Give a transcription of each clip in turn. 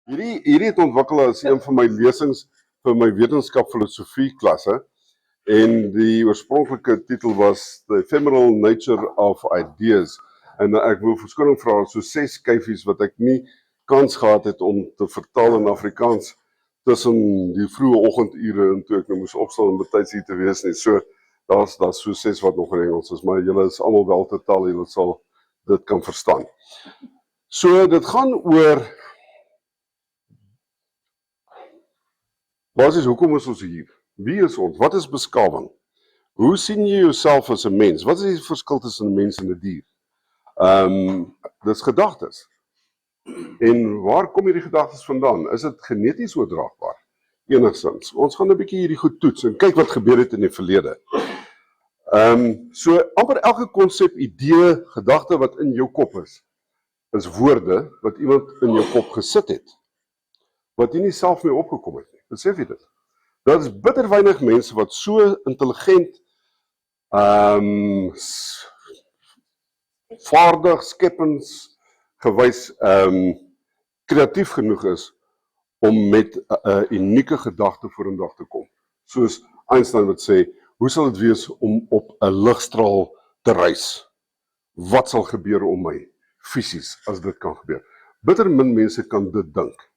Hierdie het ontwikkel as een van my lesings vir my wetenskap filosofie klasse en die oorspronklike titel was The Ephemeral Nature of Ideas en ek wil verskoning vra so 6 skyfies wat ek nie kans gehad het om te vertaal in Afrikaans tussen die vroeë oggendure en toe ek nou moes opstaan om betyds hier te wees nie. So daar's so 6 wat nog in Engels is, maar julle is almal wel te taal, julle sal dit kan verstaan. So dit gaan oor basies, hoekom is ons hier? Wie is ons? Wat is beskawing? Hoe sien jy jouself as 'n mens? Wat is die verskil tussen 'n mens en 'n dier? Dis gedagtes. En waar kom hierdie gedagtes vandaan? Is dit geneties oordraagbaar? Enigstens. Ons gaan 'n bietjie hierdie goed toets en kyk wat gebeur het in die verlede. So amper elke konsep, idee, gedagte wat in jou kop is woorde wat iemand in jou kop gesit het, wat jy nie self mee opgekom het nie. Besef jy dit? Daar is bitter weinig mense wat so intelligent, vaardig, skeppingsgewys, kreatief genoeg is om met 'n unieke gedagte vorendag te kom. Soos Einstein wat sê, hoe sal dit wees om op 'n ligstraal te reis? Wat sal gebeur om my fisies as dit kan gebeur? Bitter min mense kan dit dink.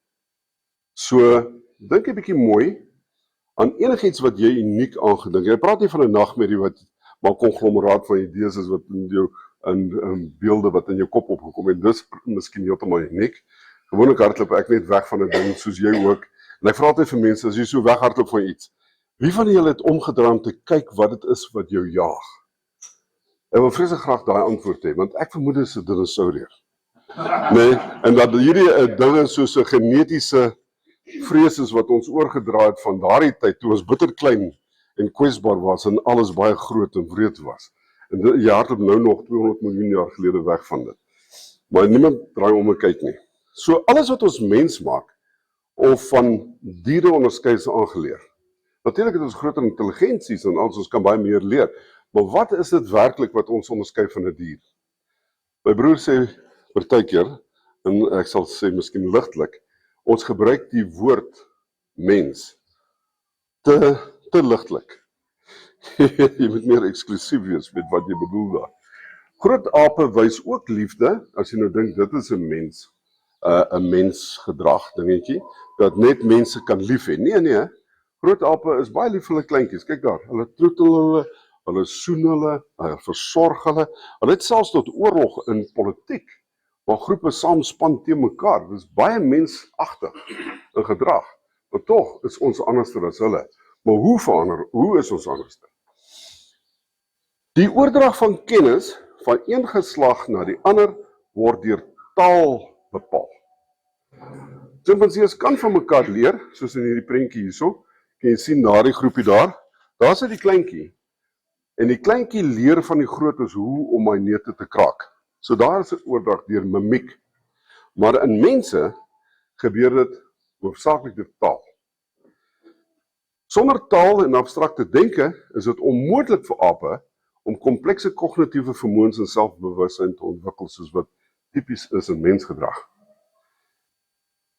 So, dink 'n bietjie mooi aan enigiets wat jy uniek aangedink het. Ek praat nie van 'n nagmerrie wat maar konglomeraat van idees is wat in jou in beelde wat in jou kop opgekom het. Dis miskien heeltemal uniek. Gewoonlik hardloop ek net weg van 'n ding soos jy ook. En ek vra altyd vir mense, as jy so weghardloop van iets, wie van julle het omgedraai om te kyk wat dit is wat jou jaag? Ek wil vreeslik graag daai antwoord hê, want ek vermoed dit is 'n dinosourier. Nee, en dat hierdie dinge soos 'n genetiese vrees is wat ons oorgedra het van daardie tyd toe ons bitter klein en kwesbaar was en alles baie groot en wreed was. En jy hardloop nou nog 200 miljoen jaar gelede weg van dit. Maar niemand draai om en kyk nie. So alles wat ons mens maak of van diere onderskei is aangeleer. Natuurlik het ons groter intelligensies en ons kan baie meer leer. Maar wat is dit werklik wat ons onderskei van 'n dier? My broer sê partykeer, en ek sal sê miskien ligtelik, ons gebruik die woord mens te ligtelik. Jy moet meer eksklusief wees met wat jy bedoel daar. Groot ape wys ook liefde, as jy nou dink dit is 'n mens, 'n mensgedrag dingetjie, dat net mense kan lief hê. Nee, groot ape is baie lief vir hulle kleintjies. Kyk daar, hulle troetel hulle soen hulle versorg hulle. Hulle het selfs tot oorlog in politiek, waar groepe saamspan teen mekaar. Dit is baie mensagtig in gedrag. Maar tog is ons anderster as hulle. Maar hoe is ons anderster? Die oordrag van kennis van een geslag na die ander word deur taal bepaal. Chimpansees kan van mekaar leer, soos in hierdie prentjie hierso. Kan jy sien daardie groepie daar? Daar sit die kleintjie. En die kleintjie leer van die grootes hoe om my neute te kraak. So daar is 'n oordrag deur mimiek. Maar in mense gebeur dit hoofsaaklik deur taal. Sonder taal en abstrakte denke is dit onmoontlik vir ape om komplekse kognitiewe vermoëns en selfbewussyn te ontwikkel soos wat tipies is in mensgedrag.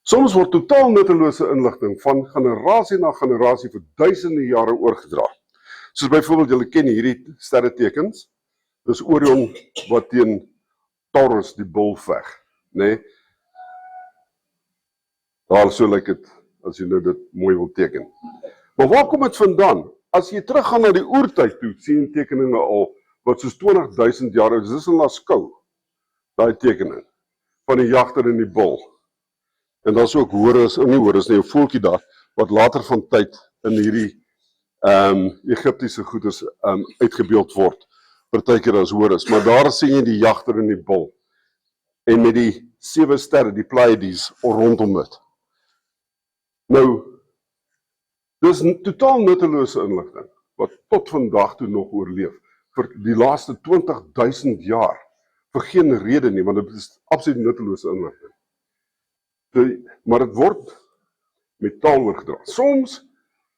Soms word totaal nuttelose inligting van generasie na generasie vir duisende jare oorgedra. Soos byvoorbeeld, julle ken hierdie sterretekens. Dis Orion wat teen Taurus die bul veg, né? Daar so lyk dit as jy nou dit mooi wil teken. Maar waar kom dit vandaan? As jy teruggaan na die oertyd toe, sien tekeninge al wat soos 20.000 jaar oud is. Dis in Lascaux, daai tekening van die jagter en die bul. En daar's ook Horus, nie Horus nie, 'n voeltjie daar wat later van tyd in hierdie Egiptiese goeders uitgebeeld word. Partykeer as Horus, maar daar sien jy die jagter en die bul. En met die 7 sterre, die Pleiades rondom dit. Nou, dis totaal nuttelose inligting wat tot vandag toe nog oorleef vir die laaste 20.000 jaar vir geen rede nie, want dit is absoluut nuttelose inligting. Maar dit word met taal oorgedra. Soms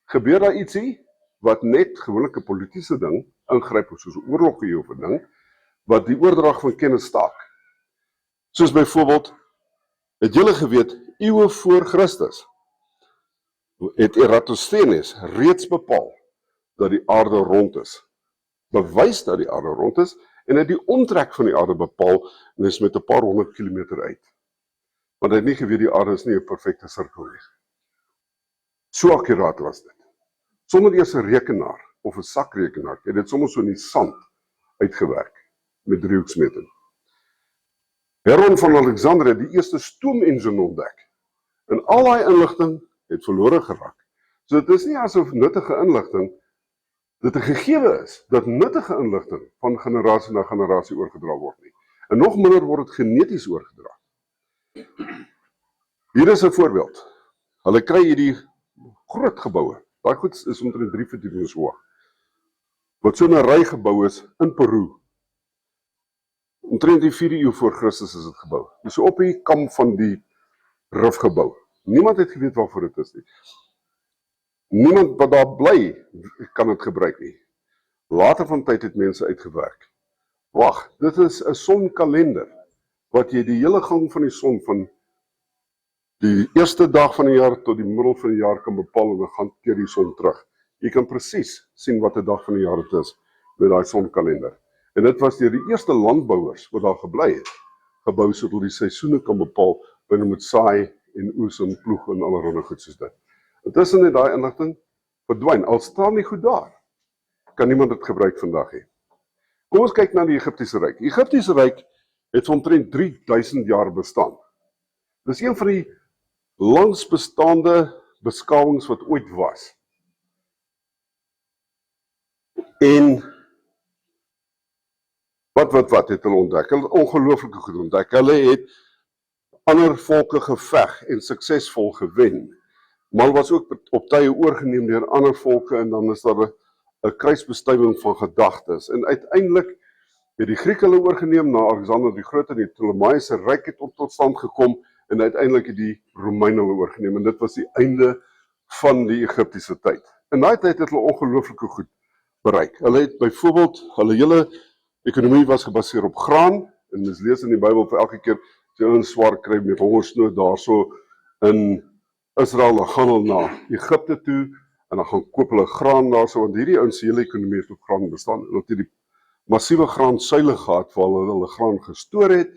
gebeur daar ietsie wat net gewoonlik 'n politieke ding ingryp soos 'n oorlog of 'n ding wat die oordrag van kennis staak. Soos byvoorbeeld Het julle geweet, eeue voor Christus, het Eratosthenes reeds bepaal dat die aarde rond is. Bewys dat die aarde rond is, en het die omtrek van die aarde bepaal, en is met 'n paar 100 kilometer uit. Want hy het nie geweet die aarde is nie 'n perfekte sirkel nie. So akkuraat was dit. Sonder eers 'n rekenaar, of 'n sakrekenaar, het dit soms so in die sand uitgewerk, met driehoeksmeting. Heron van Alexander het die eerste stoomengine ontdek, en al daai inligting het verlore geraak. So dit is nie asof nuttige inligting, dit 'n gegewe is, dat nuttige inligting van generasie na generasie oorgedra word nie. En nog minder word dit geneties oorgedra. Hier is 'n voorbeeld. Hulle kry hierdie groot geboue, daai goed is omtrent 3 verdiepings hoog, wat so 'n ry gebou is in Peru. Omtrent die 4de eeu voor Christus is dit gebou. Dis so op die kam van die rif gebou. Niemand het geweet waarvoor dit is nie. Niemand wat daar bly, kan dit gebruik nie. Later van tyd het mense uitgewerk. Wag, dit is 'n sonkalender, wat jy die hele gang van die son, van die eerste dag van die jaar tot die middel van die jaar kan bepaal, en dan gaan keer die son terug. Jy kan presies sien wat 'n dag van die jaar dit is, met daai sonkalender. En dit was deur die eerste landbouers wat daar gebly het, gebou sodat hulle die seisoene kan bepaal, wanneer moet saai en oes en ploeg en allerlei goed soos dit. Intussen het daai inligting verdwyn, al staan nie goed daar, kan niemand dit gebruik vandag hê. Kom ons kyk na die Egiptiese Ryk. Die Egiptiese Ryk het omtrent 3000 jaar bestaan. Dis een van die langs bestaande beskawings wat ooit was. En wat het hulle ontdek? Hulle het ongelooflike goed ontdek. Hulle het ander volke geveg en suksesvol gewen, maar was ook op tye oorgeneem deur ander volke, en dan is daar 'n kruisbestuiving van gedagtes. En uiteindelik het die Grieke hulle oorgeneem na Alexander die Groot, en die Ptolemaiese Ryk het tot stand gekom, en uiteindelik het die Romeine hulle oorgeneem, en dit was die einde van die Egiptiese tyd. In daai tyd het hulle ongelooflike goed bereik. Hulle het byvoorbeeld, hulle hele ekonomie was gebaseer op graan, en mens lees in die Bybel vir elke keer, as jy 'n swaar kry met hongersnood daarso in Israel, dan gaan hulle na Egipte toe, en dan gaan koop hulle graan daarso, want hierdie ouens se hele ekonomie het op graan bestaan, en hulle het die massiewe graansuile gehad, waar hulle graan gestoor het,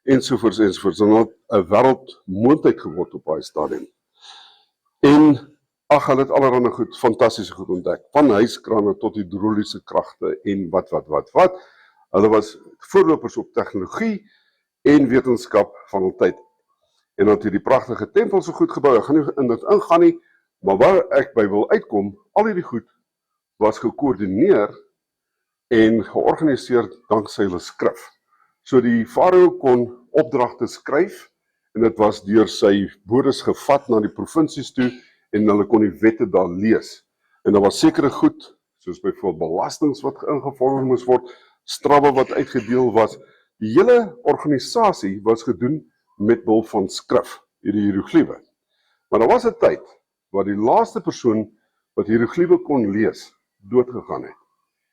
ensovoorts, ensovoorts, en hulle het 'n wêreldmoondheid geword op daai stadium. En hulle het allerlei goed, fantastiese goed ontdek, van huiskrane tot hidroliese kragte, en wat. Hulle was voorlopers op tegnologie en wetenskap van hul tyd. En dat hierdie pragtige tempels so goed gebou, ek gaan nie in dit ingaan nie, maar waar ek by wil uitkom, al hierdie goed was gekoördineer en georganiseer danksy hulle skrif. So die farao kon opdragte skryf, en dit was deur sy bodes gevat na die provinsies toe, en hulle kon die wette daar lees. En daar was sekere goed, soos byvoorbeeld belastings wat ingevorm moes word, strawwe wat uitgedeel was. Die hele organisasie was gedoen met behulp van skrif, hierdie hierogliewe. Maar daar was 'n tyd waar die laaste persoon wat hierogliewe kon lees, doodgegaan het,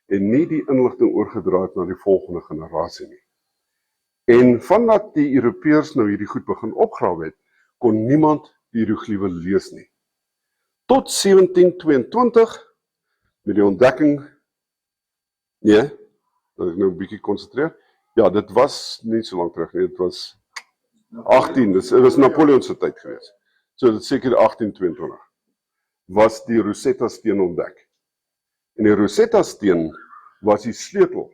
en nie die inligting oorgedra het na die volgende generasie nie. En vandat die Europeërs nou hierdie goed begin opgrawe het, kon niemand die hierogliewe lees nie. Tot 1722, met die ontdekking, dat ek nou 'n bietjie konsentreer, ja, dit was nie so lank terug nie, dit was 18, dit was Napoleon se tyd gewees. So dit seker 1822, was die Rosetta steen ontdek. En die Rosetta steen was die sleutel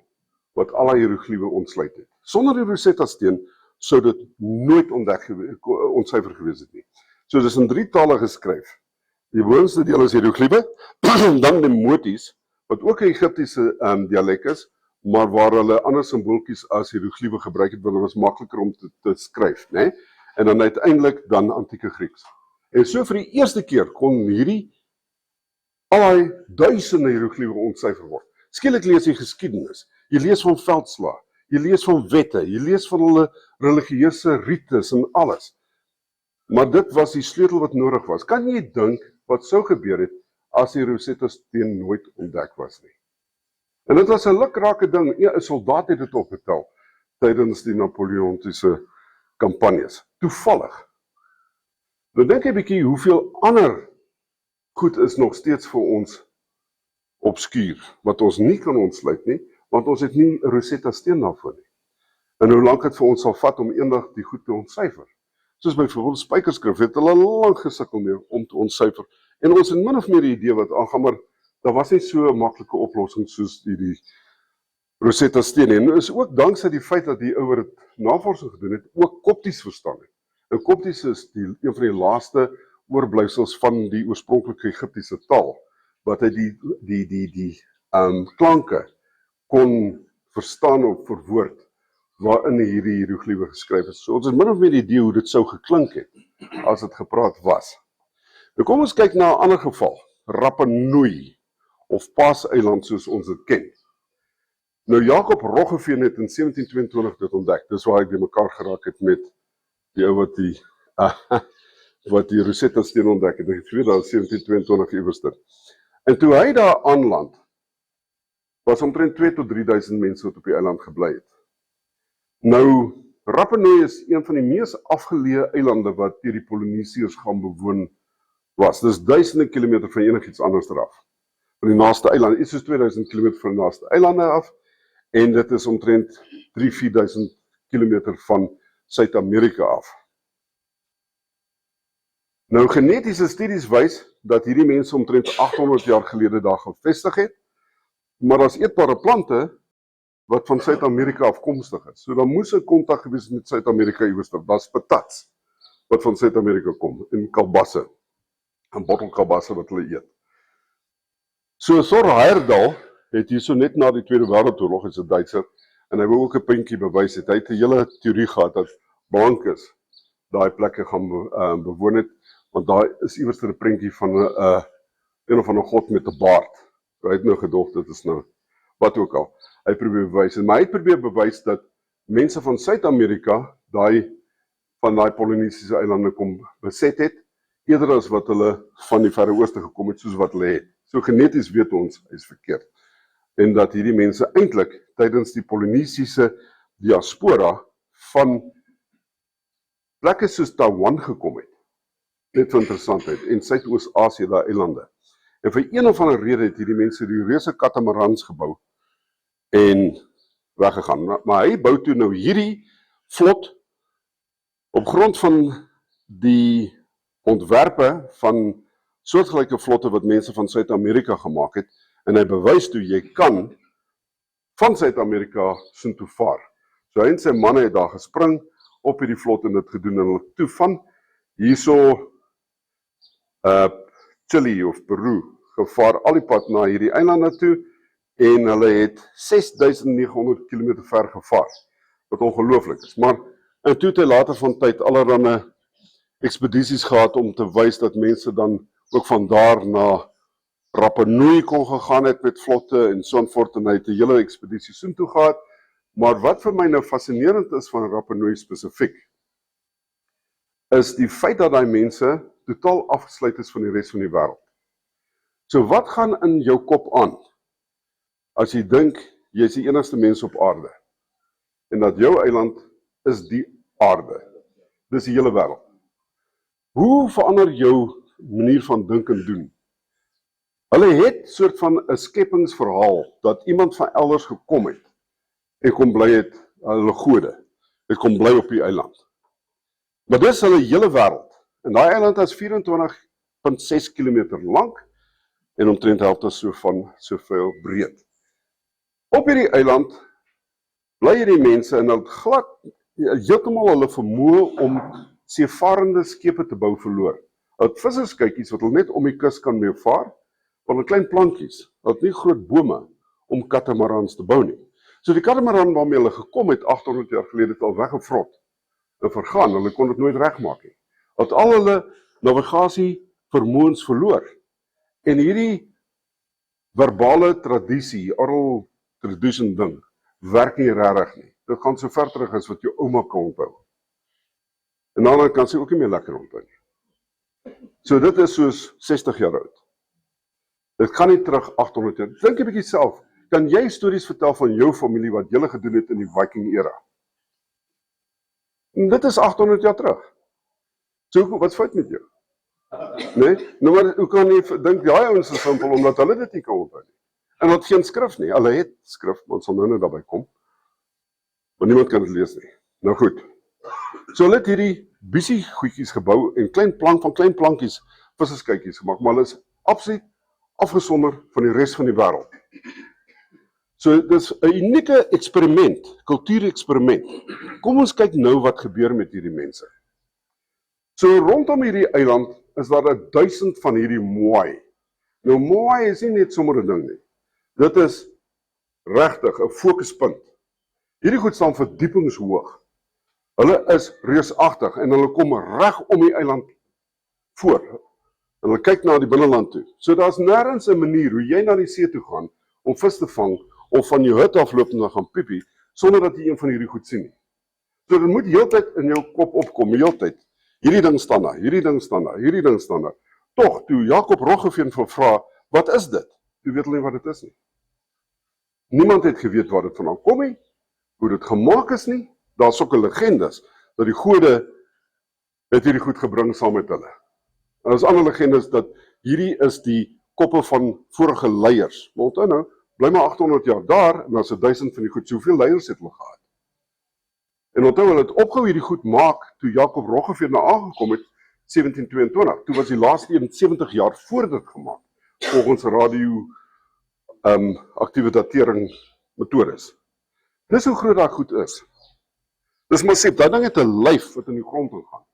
wat al die hierogliewe ontsluit het. Sonder die Rosetta steen sou dit nooit ontsyfer gewees het nie. So dit is in 3 tale geskryf. Die boonste deel is hierogliewe, dan die moties, wat ook 'n Egiptiese dialek is, maar waar hulle ander simbooltjies as hierogliewe gebruik het, want dit was makliker om te skryf, né? En dan uiteindelik dan antieke Grieks. En so vir die eerste keer kon hierdie al die duisende hierogliewe ontsyfer word. Skielik lees jy geskiedenis, jy lees van veldslae, jy lees van wette, jy lees van hulle religieuse rites en alles. Maar dit was die sleutel wat nodig was. Kan jy dink wat sou gebeur het as die Rosetta steen nooit ontdek was nie? En dit was 'n lukrake ding. 'n soldaat het dit opgetel tydens die Napoleontiese kampanjes. Toevallig. Nou dink 'n bietjie hoeveel ander goed is nog steeds vir ons obskuur, wat ons nie kan ontsluit nie, want ons het nie 'n Rosetta Steen daarvoor nie. En hoe lank het vir ons sal vat om eendag die goed te ontsyfer. Soos byvoorbeeld spykerskrif het hulle lank gesukkel mee om te ontsyfer. En ons het min of meer 'n idee wat aangaan, maar daar was nie so 'n maklike oplossing soos die Rosetta Steen. En is ook dankse die feit dat die ouer navorsing gedoen het, ook Kopties verstaan het. En Kopties is een van die laaste oorblyfsels van die oorspronklike Egiptiese taal, wat hy die klanke kon verstaan of verwoord, waarin hierdie hieroglife geskryf is. So ons het min of meer die idee hoe dit sou geklink het, as dit gepraat was. Nou kom ons kyk na 'n ander geval, Rapa Nui, of Paaseiland soos ons dit ken. Nou Jacob Roggeveen het in 1722 dit ontdek, dis waar hy by mekaar geraak het met die ou wat die Rosetta Steen ontdek het, ek weet dat 1722 iewerster. En toe hy daar aanland, was omtrent 2 tot 3000 mense wat op die eiland gebly het. Nou, Rapa Nui is een van die mees afgeleë eilande wat deur die Polinesiërs gaan bewoon was. Dis duisende kilometer van enigiets anders eraf. Van die naaste eilande, iets soos 2000 kilometer van die naaste eilande af, en dit is omtrent 3-4000 kilometer van Suid-Amerika af. Nou, genetiese studies wys dat hierdie mense omtrent 800 jaar gelede daar gevestig het, maar as eetbare plante wat van Suid-Amerika afkomstig is. So dan moes 'n kontak gewees het met Suid-Amerika iewers. Daar's patats wat van Suid-Amerika kom, en kalbasse, en bottelkalbasse wat hulle eet. So Sor Heyerdahl het hierso net na die Tweede Wêreldoorlog, is 'n Duitser, en hy wou ook 'n puntjie bewys het. Hy het 'n hele teorie gehad dat blankes daai plekke gaan bewoon het, want daar is iewers 'n prentjie van een of ander god met 'n baard. So hy het nou gedog, dit is nou wat ook al. Hy probeer bewys, maar hy het probeer bewys dat mense van Suid-Amerika van daai Polinesiese eilande kom beset het, eerder as wat hulle van die Verre Ooste gekom het, soos wat hulle het. So geneties weet ons, hy is verkeerd. En dat hierdie mense eintlik tydens die Polinesiese diaspora van plekke soos Taiwan gekom het. Net vir interessantheid, en Suidoos-Asië, daai eilande. En vir een of ander rede het hierdie mense die reuse katamarans gebou en weggegaan. Maar hy bou toe nou hierdie vlot op grond van die ontwerpe van soortgelyke vlotte wat mense van Suid-Amerika gemaak het, en hy bewys toe jy kan van Suid-Amerika soontoe vaar. So hy en sy manne het daar gespring op hierdie vlot en dit gedoen, en hulle toe van hierso Chili of Peru gevaar al die pad na hierdie eilande toe, en hulle het 6900 km ver gevaar, wat ongelooflik is. Maar en toe het hy later van tyd allerlei ekspedisies gehad om te wys dat mense dan ook van daar na Rapa Nui kon gegaan het met vlotte en so voort, en hy het 'n hele ekspedisie soontoe gehad. Maar wat vir my nou fascinerend is van Rapa Nui spesifiek, is die feit dat daai mense totaal afgesluit is van die res van die wêreld. So wat gaan in jou kop aan, as jy dink, jy is die enigste mens op aarde, en dat jou eiland is die aarde, dis die hele wêreld. Hoe verander jou manier van dink en doen? Hulle het soort van 'n skepingsverhaal, dat iemand van elders gekom het, en kom bly het, hulle gode, het kom bly op die eiland. Maar dis hulle hele wêreld, en daai eiland is 24,6 km lank, en omtrent helfte soveel breed. Op hierdie eiland bly hierdie mense, en hulle glad heeltemal hulle vermoë om seevarende skepe te bou verloor. Hulle het visserskykies wat hulle net om die kus kan mee vaar, van 'n klein plantjies, hulle het nie groot bome om katamarans te bou nie. So die katamaran waarmee hulle gekom het 800 jaar gelede het al weggevrot en vergaan, hulle kon dit nooit regmaak nie. Hulle het al hulle navigasie vermoëns verloor. En hierdie verbale tradisie, oral tradition ding, werk nie regtig nie. Dit gaan so ver terug as wat jou ouma kan onthou. En dan kan sy ook nie meer lekker onthou nie. So dit is soos 60 jaar oud. Dit gaan nie terug 800 jaar. Dink 'n bietjie self, kan jy stories vertel van jou familie wat julle gedoen het in die Viking era? En dit is 800 jaar terug. So, wat fout met jou? Nee? Nou maar, hoe kan jy dink, die ouens is simpel, omdat hulle dit nie kan onthou nie. En wat geen skrif nie, hulle het skrif, maar ons sal nou daarby kom. Maar niemand kan dit lees nie. Nou goed. So hulle het hierdie busy goedjies gebou en klein plankies, visserskykies gemaak, maar hulle is absoluut afgesonder van die res van die wêreld. So dit is 'n unieke eksperiment, kultuureksperiment. Kom ons kyk nou wat gebeur met hierdie mense. So rondom hierdie eiland is daar 1000 van hierdie moai. Nou moai is nie net sommer 'n ding nie. Dit is regtig 'n fokuspunt. Hierdie goed staan verdiepingshoog. Hulle is reusagtig en hulle kom reg om die eiland voor. En hulle kyk na die binneland toe. So daar's nêrens 'n manier hoe jy na die see toe gaan om vis te vang of van jou hut afloop en dan gaan piepie sonder dat jy een van hierdie goed sien nie. So dit moet heeltyd in jou kop opkom, heeltyd. Hierdie ding staan daar, hierdie ding staan daar, hierdie ding staan daar. Tog toe Jakob Roggeveen vra, "Wat is dit?" Toe weet hulle nie wat dit is nie. Niemand het geweet waar dit vandaan kom nie, hoe dit gemaak is nie. Daar's sulke legendes dat die gode het hierdie goed gebring saam met hulle. En daar's ander legendes dat hierdie is die koppe van vorige leiers. Maar onthou nou, bly maar 800 jaar daar en daar's 1000 van die goed. Soveel leiers het hulle gehad. En onthou hulle het opgehou hierdie goed maak toe Jakob Roggeveen na aangekom het 1722. Toe was die laaste 70 jaar voor dit gemaak volgens radio aktiewe datering metodes. Dis hoe groot daai goed is. Dis massief, daai ding het 'n lyf wat in die grond ingaan.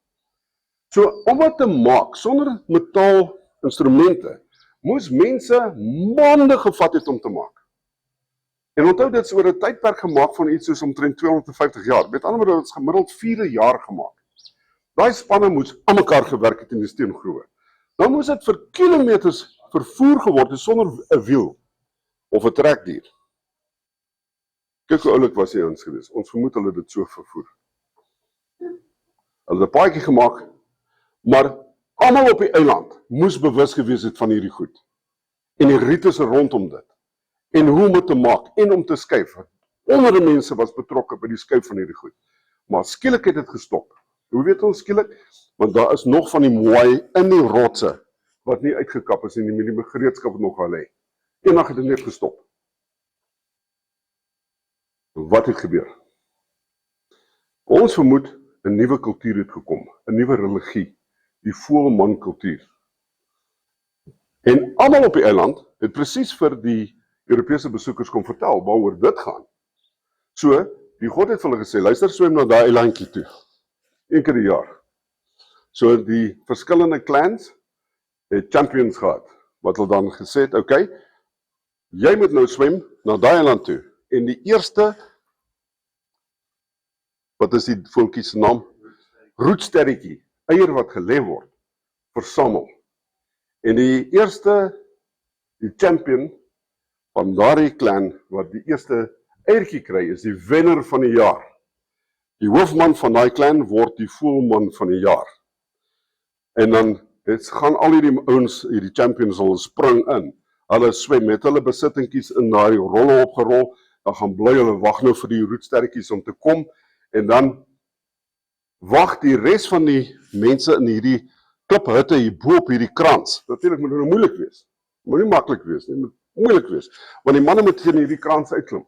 So om wat te maak sonder metaal instrumente, moes mense maande gevat het om te maak. En onthou dit is oor 'n tydperk gemaak van iets soos omtrent 250 jaar. Met ander woorde, dit is gemiddeld 4 jaar gemaak. Daai spanne moes aan mekaar gewerk het in die steengroewe. Dan moes dit vir kilometers vervoer geword het sonder 'n wiel of 'n trekdier. Kyk hoe oulik was die ouens gewees. Ons vermoed hulle dit so vervoer. Hulle het 'n paadjie gemaak, maar almal op die eiland moes bewus gewees het van hierdie goed. En die rites rondom dit. En hoe om dit te maak en om te skuif. Honderde mense was betrokke by die skuif van hierdie goed. Maar skielik het dit gestop. Hoe weet ons skielik? Want daar is nog van die moai in die rotse wat nie uitgekap is en die gereedskap nog al lê. Eendag het dit net gestop. Wat het gebeur? Ons vermoed 'n nuwe kultuur het gekom, 'n nuwe religie, die voelman kultuur. En almal op die eiland het presies vir die Europese besoekers kom vertel waaroor dit gaan. So, die God het vir hulle gesê, luister, swem na daai eilandjie toe. Een keer 'n jaar. So die verskillende clans het champions gehad, wat hulle dan gesê het, okay, jy moet nou swem na daai eiland toe. En die eerste, wat is die voeltjie se naam? Roetsterretjie, eier wat gelê word, versamel. En die eerste, die champion van daardie clan wat die eerste eiertjie kry, is die wenner van die jaar. Die hoofman van daai clan word die voelman van die jaar. En dan gaan al hierdie ouens, hierdie champions, hulle spring in. Hulle swem met hulle besittingkies in daai rolle opgerol, dan gaan bly hulle wag nou vir die roetsterretjies om te kom, en dan wag die res van die mense in hierdie kliphutte hier bo op hierdie krans. Natuurlik moet dit moeilik wees. Moet nie maklik wees nie, moet moeilik wees. Want die manne moet teen hierdie krans uitklim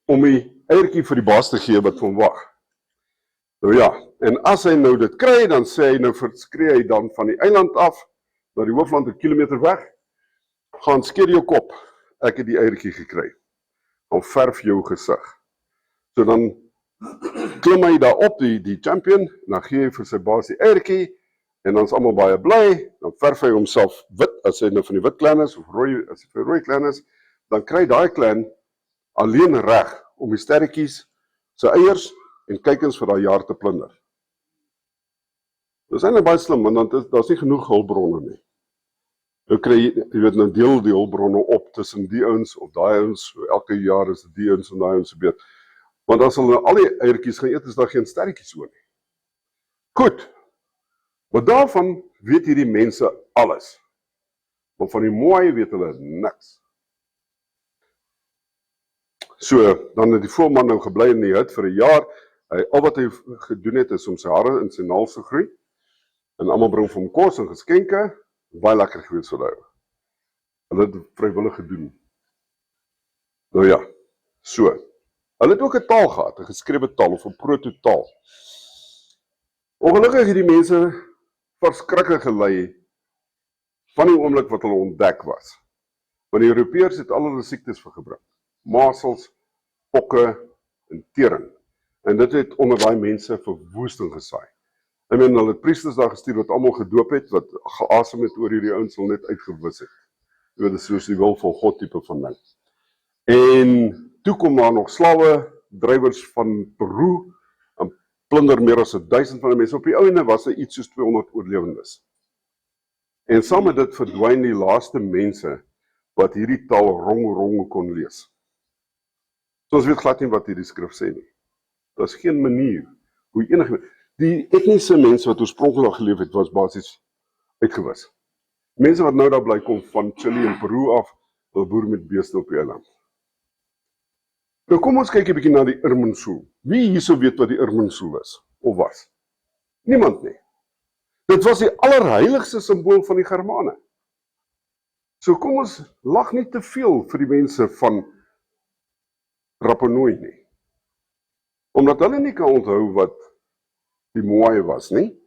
om die eiertjie vir die baas te gee wat van wag. Nou ja, en as hy nou dit kry, dan sê hy nou verskree hy dan van die eiland af na die hoofland 'n kilometer weg. Gaan skeer jou kop. Ek het die eiertjie gekry. Dan verf jou gesig. So dan klim hy daar op die champion, en dan gee hy vir sy baas die eiertjie, en dan is almal baie bly, dan verf hy homself wit, as hy nou van die wit clan is, of rooi, as hy van die rooi clan is, dan kry daai clan alleen reg om die sterretjies, sy eiers, en kykens vir daai jaar te plunder. Dit is eintlik baie slim, want daar's nie genoeg hulpbronne nie. Nou kry jy weet, nou deel die hulpbronne op tussen die ouens, of daai ouens, elke jaar is dit die ouens en daai ouens se beurt. Want as hulle al die eiertjies gaan eet, is daar geen sterretjies oor nie. Goed, maar daarvan weet hierdie mense alles. Maar van die moai weet hulle niks. So, dan het die voelman nou gebly in die hut vir 'n jaar, Al wat hy gedoen het, is om sy hare in sy naels te groei, en almal bring vir hom kos en geskenke, baie lekker gewees vir hulle. Hulle het vrywillig gedoen. Nou ja, so. Hulle het ook 'n taal gehad, 'n geskrewe taal of 'n prototaal. Ongelukkig het die mense verskriklik gelei van die oomblik wat hulle ontdek was. Want die Europeërs het al hulle siektes vergebring. Masels, pokke en tering. En dit het onder daai mense verwoesting gesaai. Hulle het priesters daar gestuur wat almal gedoop het, wat geasem het oor hierdie ouens, hulle net uitgewis het. Dit is soos die wil van God tipe van ding. En toe kom daar nog slawe, drywers van Peru, en plunder meer as 1000 van die mense. Op die einde was daar iets soos 200 oorlewendes. En saam met dit verdwyn die laaste mense wat hierdie taal rong kon lees. So ons weet glad nie wat hierdie skrif sê nie. Daar is geen manier hoe die etniese mense wat oorspronklik geleef het, was basies uitgewis. Mense wat nou daar bly kom van Chili en Peru af, wil boer met beeste op die eiland. Nou kom ons kyk 'n bietjie na die Irminsul. Wie hierso weet wat die Irminsul is, of was? Niemand nie. Dit was die allerheiligste simbool van die Germane. So kom ons lag nie te veel vir die mense van Rapa Nui nie. Omdat hulle nie kan onthou wat die Moai was nie,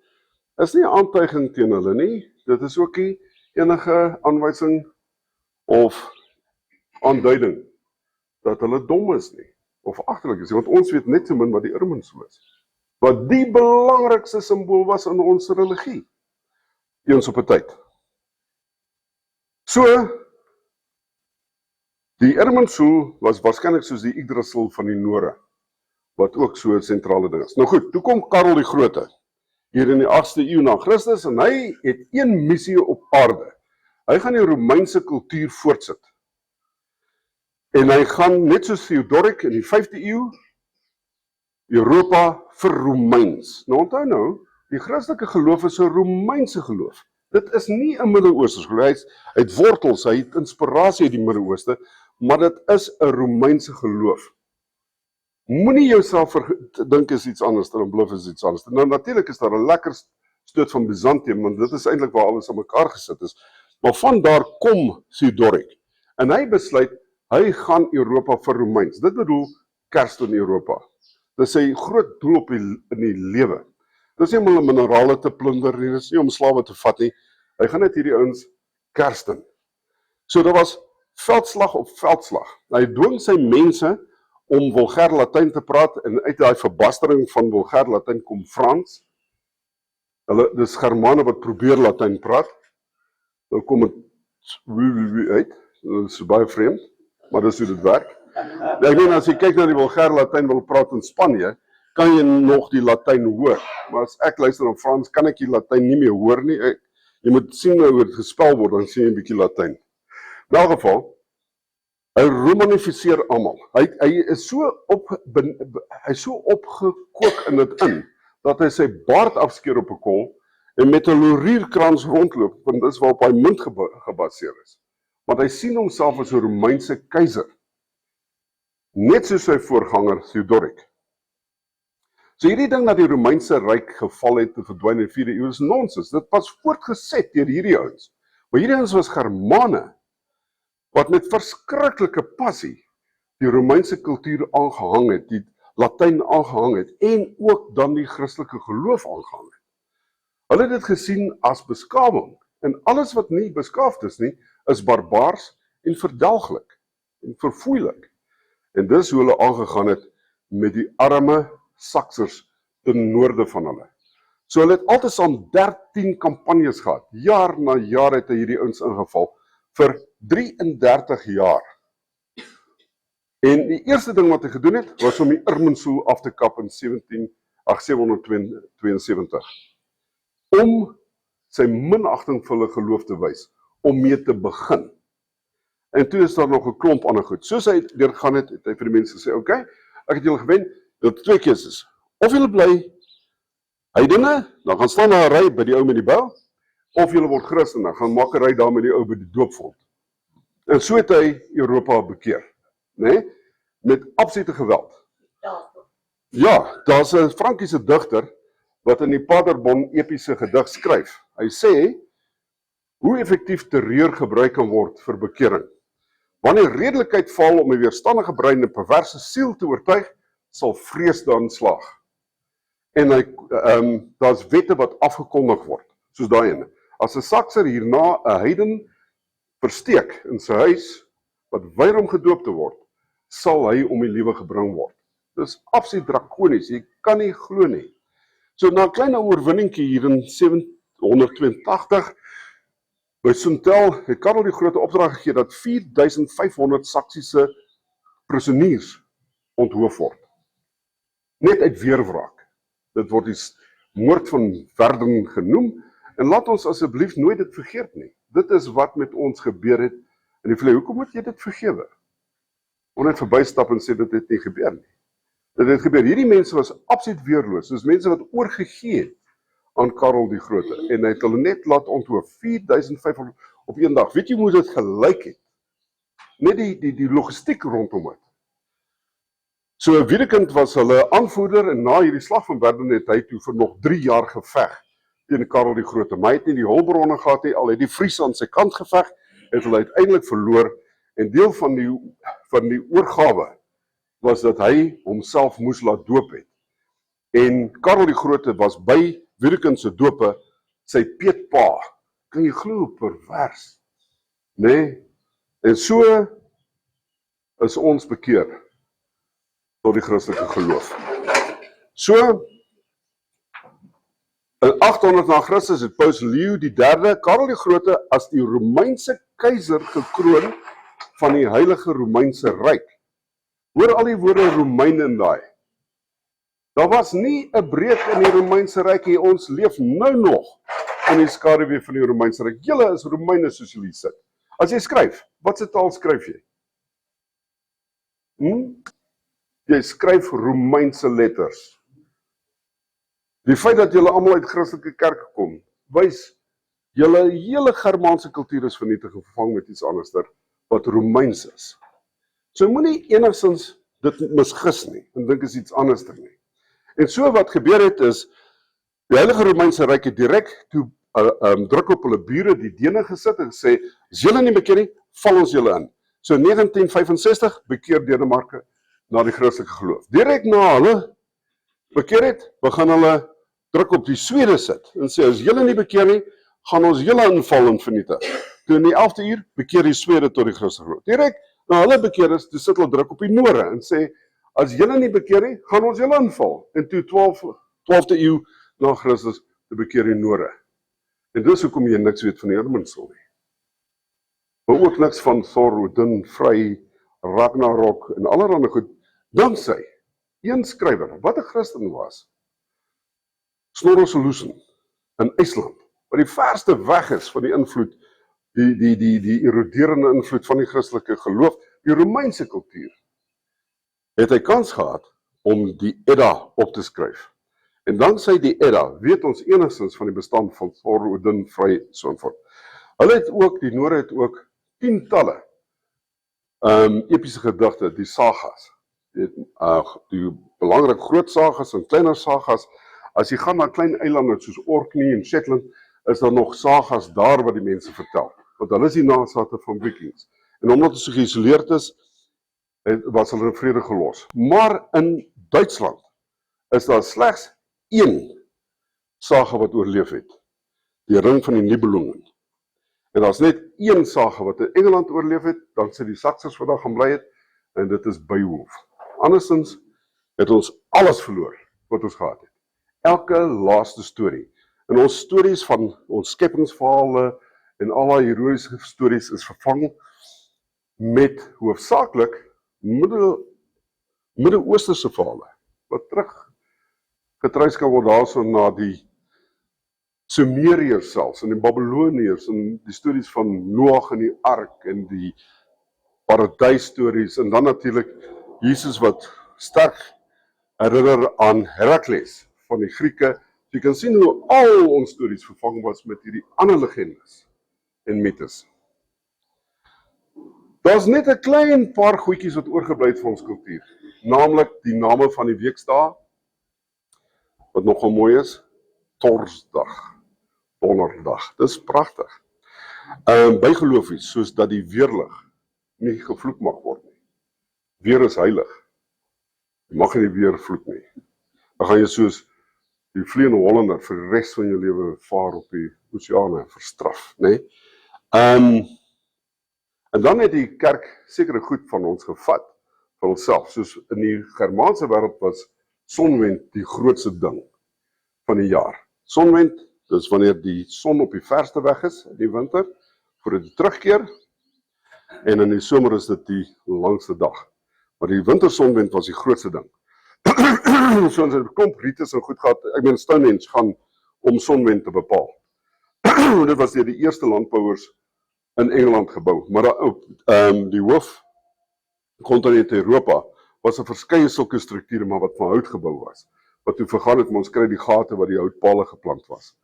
is nie 'n aantuiging teen hulle nie. Dit is ook nie enige aanwysing of aanduiding dat hulle dom is nie, of agterlik is nie, want ons weet net so min wat die Irminsul is. Wat die belangrikste simbool was in ons religie, eens op 'n tyd. So, die Irminsul was waarskynlik soos die Yggdrasil van die Noore, wat ook so 'n sentrale ding is. Nou goed, toe kom Karel die Grote, hier in die 8ste eeu na Christus, en hy het een missie op aarde. Hy gaan die Romeinse kultuur voortsit. En hy gaan, net soos Theodoric in die 5de eeu, Europa verromeins. Nou onthou nou, die Christelike geloof is 'n Romeinse geloof. Dit is nie 'n Midde-Oosterse geloof. Hy het wortels, hy het inspirasie uit die Midde-Ooste, maar dit is 'n Romeinse geloof. Moenie jouself dink is iets anders, dan bluf is iets anders. Nou natuurlik is daar 'n lekker stoot van Byzantium, want dit is eintlik waar alles aan mekaar gesit is. Maar van daar kom Theodoric. En hy besluit, hy gaan Europa verromeins. Dit bedoel kerst in Europa. Dit is sy groot doel in die lewe. Dit is nie om hulle minerale te plunder nie, dit is nie om slawe te vat nie. Hy gaan net hierdie ouens kersten. So daar was veldslag op veldslag. Hy dwing sy mense om vulgair Latyn te praat, en uit die verbastering van vulgair Latyn kom Frans. Hulle, dis Germane wat probeer Latyn praat. Dan kom het uit. Dit is baie vreemd, maar dis hoe dit werk. Ek meen, as jy kyk na die vulgair Latyn wil praat in Spanje, kan jy nog die Latyn hoor. Maar as ek luister na Frans, kan ek die Latyn nie meer hoor nie. Jy moet sien hoe dit gespel word, dan sien jy 'n bietjie Latyn. In elk geval, hy romanifiseer almal. Hy is so opgekook in dit in, dat hy sy baard afskeer op 'n kol, en met 'n laurierkrans rondloop, want dis waarop hy munt gebaseer is. Want hy sien homself as 'n Romeinse keiser. Net soos sy voorganger Theodoric. So hierdie ding dat die Romeinse ryk geval het en verdwyn in die 4de eeu is nonsens. Dit was voortgeset deur hierdie ouens. Maar hierdie ouens was Germane, wat met verskriklike passie die Romeinse kultuur aangehang het, die Latyn aangehang het, en ook dan die Christelike geloof aangehang het. Hulle het dit gesien as beskawing, en alles wat nie beskaafd is nie, is barbaars en verdelglik, en verfoeilik. En dis hoe hulle aangegaan het met die arme Saksers ten noorde van hulle. So hulle het altesaam 13 kampanjes gehad. Jaar na jaar het hierdie ouens ingeval, vir 33 jaar. En die eerste ding wat hy gedoen het, was om die Irminsul af te kap in 772, om sy minagting vir hulle geloof te wys, om mee te begin. En toe is daar nog 'n klomp ander goed. Soos hy deurgaan het, het hy vir die mense gesê, oké, ek het julle gewen, dit is 2 keuses. Of julle bly heidene, dan gaan staan daar 'n ry by die ou met die bou, of julle word Christen, dan gaan maak 'n ry daar met die ou by die doopvont. En so het hy Europa bekeer, né? Met absolute geweld. Ja, daar's 'n Frankiese digter wat in die Paderbon epiese gedig skryf. Hy sê hoe effektief terreur gebruik kan word vir bekering. Wanneer redelikheid val om 'n weerstandige brein en perverse siel te oortuig, sal vrees daarin slaag. En daar's wette wat afgekondig word, soos daai ene. As 'n sakser hierna 'n heiden versteek in sy huis wat weier om gedoop te word, sal hy om die lewe gebring word. Dis absoluut drakonies, jy kan nie glo nie. So na 'n klein oorwinningkie hier in 782 by Soentel het Karel die Grote opdrag gegee dat 4500 Saksiese prisoniers onthoof word. Net uit weerwraak. Dit word die moord van Verden genoem en laat ons asseblief nooit dit vergeet nie. Dit is wat met ons gebeur het in die verlede. Hoekom moet jy dit vergewe? Om net verbystap en sê dit het nie gebeur nie. Dit het gebeur. Hierdie mense was absoluut weerloos, soos mense wat oorgegee het aan Karel die Grote en hy het hulle net laat onthoof 4500 op een dag. Weet jy hoe dit gelyk het? Net die logistiek rondom dit. So Wiedekind was hulle aanvoerder en na hierdie slag van Verden het hy toe vir nog 3 jaar geveg teen Karel die Grote. Maar hy het nie die hulpbronne gehad nie, al het die Friese aan sy kant geveg, het hulle uiteindelik verloor en deel van die oorgawe was dat hy homself moes laat doop het. En Karel die Grote was by Wiedekind se dope sy peetpa. Kan jy glo pervers? Nee. En so is ons bekeer tot die Christelike geloof. So in 800 na Christus het Paus Leo III Karel die Grote as die Romeinse keiser gekroon van die Heilige Romeinse Ryk. Hoor al die woorde Romein in daai. Daar was nie 'n breek in die Romeinse Ryk nie. Ons leef nou nog in die skaduwee van die Romeinse Ryk. Julle is Romeine soos julle sit. As jy skryf, wat se taal skryf jy? Jy skryf Romeinse letters. Die feit dat julle almal uit Christelike kerke kom, wys julle hele Germaanse kultuur is vernietig en vervang met iets anderster wat Romeins is. So moenie enigstens dit misgis nie en dink is iets anderster nie. En so wat gebeur het is, die Heilige Romeinse Ryk het direk toe druk op hulle bure, die Dene gesit en gesê, as julle nie bekeer nie, val ons julle in. So 1965 bekeer Denemarke na die Christelike geloof. Direk na hulle bekeer het, begin hulle druk op die Swede sit en sê, as julle nie bekeer nie, gaan ons julle inval en vernietig. Toe in die 11de uur bekeer die Swede tot die Christelike geloof. Direk na hulle bekeer is, toe sit hulle druk op die Noore en sê, as julle nie bekeer nie, gaan ons julle inval. En toe 12de eeu na Christus te bekeer die Noore. En dis hoekom jy niks weet van die Irminsul nie. Maar ook niks van Thor, Odin, Frey, Ragnarok en allerhande goed, danksy een skrywer, wat 'n Christen was, Snorre Solution in IJsland, wat die verste weg is van die invloed, die eroderende invloed van die Christelike geloof, die Romeinse kultuur, het hy kans gehad om die Edda op te skryf. En danksy die Edda weet ons enigstens van die bestand van Thor, Odin, Frey, soenvoort. Hulle het ook, die Noore het ook tientalle epiese gedigte, die sagas, die belangrike groot sagas en kleiner sagas. As jy gaan na klein eilande soos Orkney en Shetland, is daar nog sagas daar wat die mense vertel, want hulle is die nasate van Vikings. En omdat ons so geïsoleerd is, was hulle in vrede gelos. Maar in Duitsland is daar slegs een saga wat oorleef het, die Ring van die Nibelungen. En daar's net een saga wat in Engeland oorleef het, dan sy die Saksers wat daar gaan bly het, en dit is Beowulf. Andersins het ons alles verloor wat ons gehad het. Elke laaste storie. En ons stories van ons skepingsverhale en al die heroïese stories is vervang met hoofsaaklik Midde-Oosterse verhale, wat terug getruis kan word daarso na die Sumeriërs selfs, en die Babyloniërs, en die stories van Noag en die Ark, en die paradysstories, en dan natuurlik Jesus wat sterk herinner aan Herakles van die Grieke. So jy kan sien hoe al ons stories vervang was met hierdie ander legendes en mythes. Daar's net 'n klein paar goedjies wat oorgebly het van ons kultuur. naamlik die name van die weekdae, wat nogal mooi is, Torsdag, Donderdag, dis pragtig. Bygeloofies, soos dat die weerlig nie gevloek mag word nie. Weer is heilig. Jy mag nie weer vloek nie. Dan gaan jy soos die vleiende Hollander vir die res van jou lewe vaar op die oseane verstraf, né? En dan het die kerk sekere goed van ons gevat, vir onsself, soos in die Germaanse wêreld was sonwend die grootste ding van die jaar. Sonwend, dis wanneer die son op die verste weg is in die winter, voordat dit terugkeer, en in die somer is dit die langste dag. Maar die wintersonwend was die grootste ding. So ons het 'n klomp rites en goed gehad, ek meen Stonehenge gaan om sonwend te bepaal. Dit was deur die eerste landbouers in Engeland gebou, maar op die hoofkontinent Europa was 'n verskeie sulke strukture, maar wat van hout gebou was. Wat toe vergaan het, maar ons kry die gate waar die houtpale geplant was.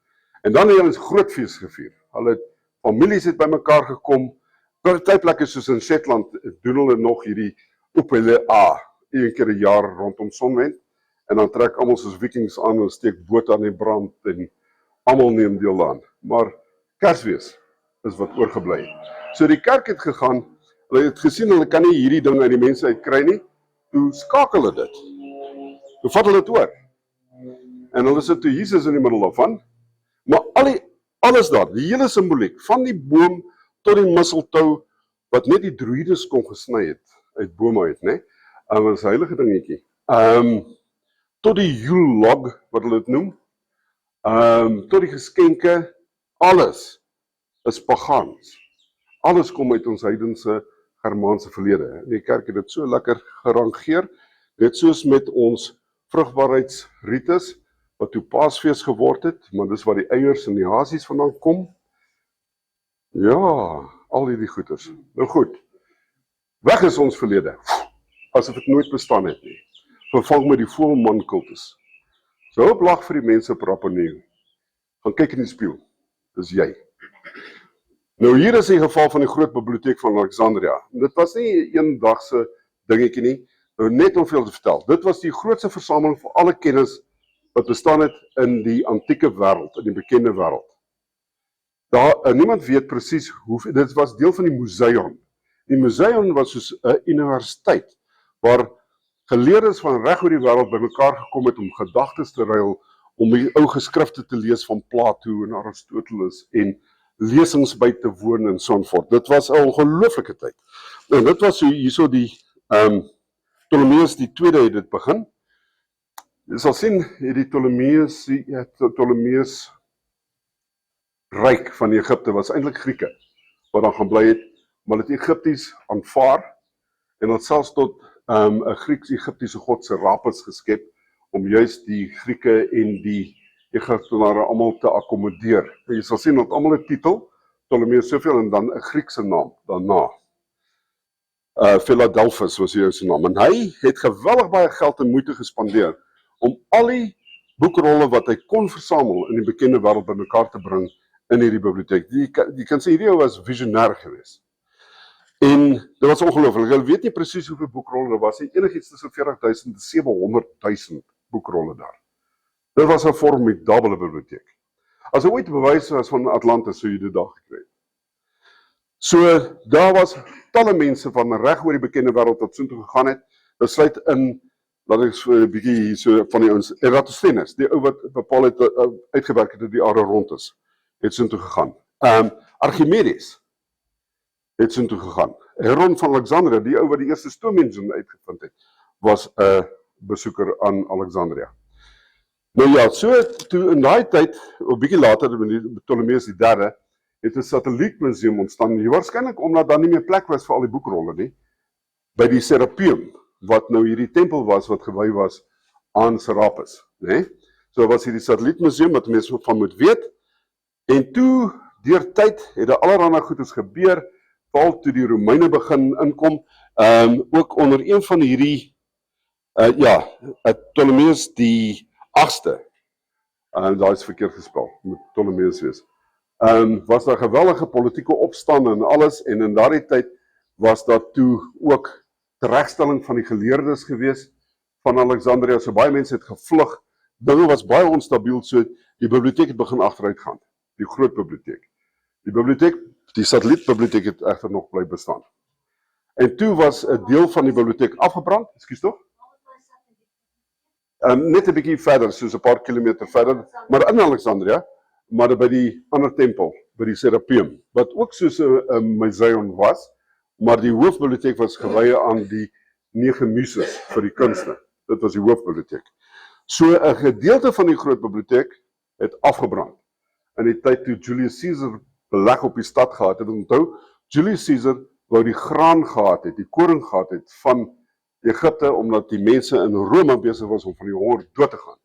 En dan het ons groot fees gevier. Families het bymekaar gekom. Partyplekke soos in Shetland doen hulle nog hierdie Opele A, een keer 'n jaar rondom sonwend. En dan trek almal soos Vikings aan en steek bote aan die brand en almal neem deel aan. Maar Kersfees is wat oorgebly het. So die kerk het gegaan, hulle het gesien hulle kan nie hierdie ding uit die mense uitkry nie. Toe skakel hulle dit. Toe vat hulle dit oor. En hulle sit toe Jesus in die middel daarvan. Maar alles daar, die hele simboliek, van die boom tot die mistletoe, wat net die druides kon gesny het, uit bome uit, né? Was 'n heilige dingetjie. Tot die Yule log, wat hulle dit noem, tot die geskenke, alles is pagaans. Alles kom uit ons heidense Germaanse verlede. Die kerk het dit so lekker gerangeer, net soos met ons vrugbaarheidsrites, wat toe Paasfees geword het, maar dis waar die eiers en die hasies vandaan kom. Ja, al hierdie goeders. Nou goed, weg is ons verlede, asof dit nooit bestaan het nie. Vervang met die volman kultus. So op lag vir die mense op Rapa Nui. Gaan kyk in die spieël, dis jy. Nou hier is die geval van die groot biblioteek van Alexandria. Dit was nie 'n eendagse dingetjie nie, nou net om veel te vertel. Dit was die grootste versameling vir alle kennis wat bestaan het in die antieke wêreld, in die bekende wêreld. Niemand weet presies hoeveel, dit was deel van die Museion. Die Museion was soos 'n universiteit, waar geleerdes van reg oor die wêreld bymekaar gekom het om gedagtes te ruil, om die ou geskrifte te lees van Plato en Aristoteles, en lesings by te woon en so voort. Dit was 'n ongelooflike tyd. En dit was so hierso die Ptolemeus die tweede het dit begin. Jy sal sien, die Ptolemeus ryk van Egipte was eintlik Grieke, wat dan gaan bly het, maar het Egipties aanvaar, en het selfs tot 'n Grieks-Egiptiese god Serapis geskep, om juist die Grieke en die Egiptenare almal te akkommodeer. En jy sal sien dat almal 'n titel, Ptolemeus soveel, en dan 'n Griekse naam daarna. Philadelphus was hy se naam, en hy het geweldig baie geld en moeite gespandeer om al die boekrolle wat hy kon versamel in die bekende wêreld bymekaar te bring in hierdie biblioteek. Die kan sê hierdie ou was visionêr geweest. En dit was ongelooflik. Hulle weet nie presies hoeveel boekrolle daar was nie. Enigiets tussen 40.000 en 700.000 boekrolle daar. Dit was 'n formidable biblioteek. As hy ooit bewys was van Atlantis, sou jy dit daar gekry het. So, daar was talle mense van reg oor die bekende wêreld wat soontoe gegaan het. Dit sluit in, laat ek so 'n bietjie hier so van die ouens, Eratosthenes, die ou wat bepaal het, uitgewerk het dat die aarde rond is, het soontoe gegaan. Archimedes het soontoe gegaan. Heron van Alexandria, die ou wat die eerste stoomenjin uitgevind het, was 'n besoeker aan Alexandria. Nou ja, so toe in daai tyd, 'n bietjie later, met Ptolemeus die derde, het 'n satellietmuseum ontstaan, waarskynlik omdat daar nie meer plek was vir al die boekrolle nie, by die Serapeum, wat nou hierdie tempel was, wat gewy was aan Serapis, né? So was hierdie satellietmuseum, wat mense van moet weet, en toe, deur tyd, het daar allerlei goedes gebeur, veral toe die Romeine begin inkom, ook onder een van hierdie, Ptolemeus die 8ste, daar is verkeerd gespel, moet Ptolemeus wees, was daar geweldige politieke opstand en alles, en in daardie tyd was daar toe ook teregstelling van die geleerdes gewees, van Alexandria, so baie mense het gevlug, dinge was baie onstabiel, so die biblioteek het begin agteruit gaan, die groot biblioteek. Die satellietbiblioteek het egter nog bly bestaan. En toe was 'n deel van die biblioteek afgebrand, ekskuus tog? Net 'n bietjie verder, soos 'n paar kilometer verder, maar in Alexandria, maar by die ander tempel, by die Serapeum, wat ook soos 'n museum was, maar die hoofbiblioteek was gewy aan die 9 muses vir die kunste. Dit was die hoofbiblioteek. So 'n gedeelte van die groot biblioteek het afgebrand. In die tyd toe Julius Caesar beleg op die stad gehad het, onthou, Julius Caesar wou die graan gehad het, die koring gehad het van Egipte, omdat die mense in Rome besig was om van die honger dood te gaan.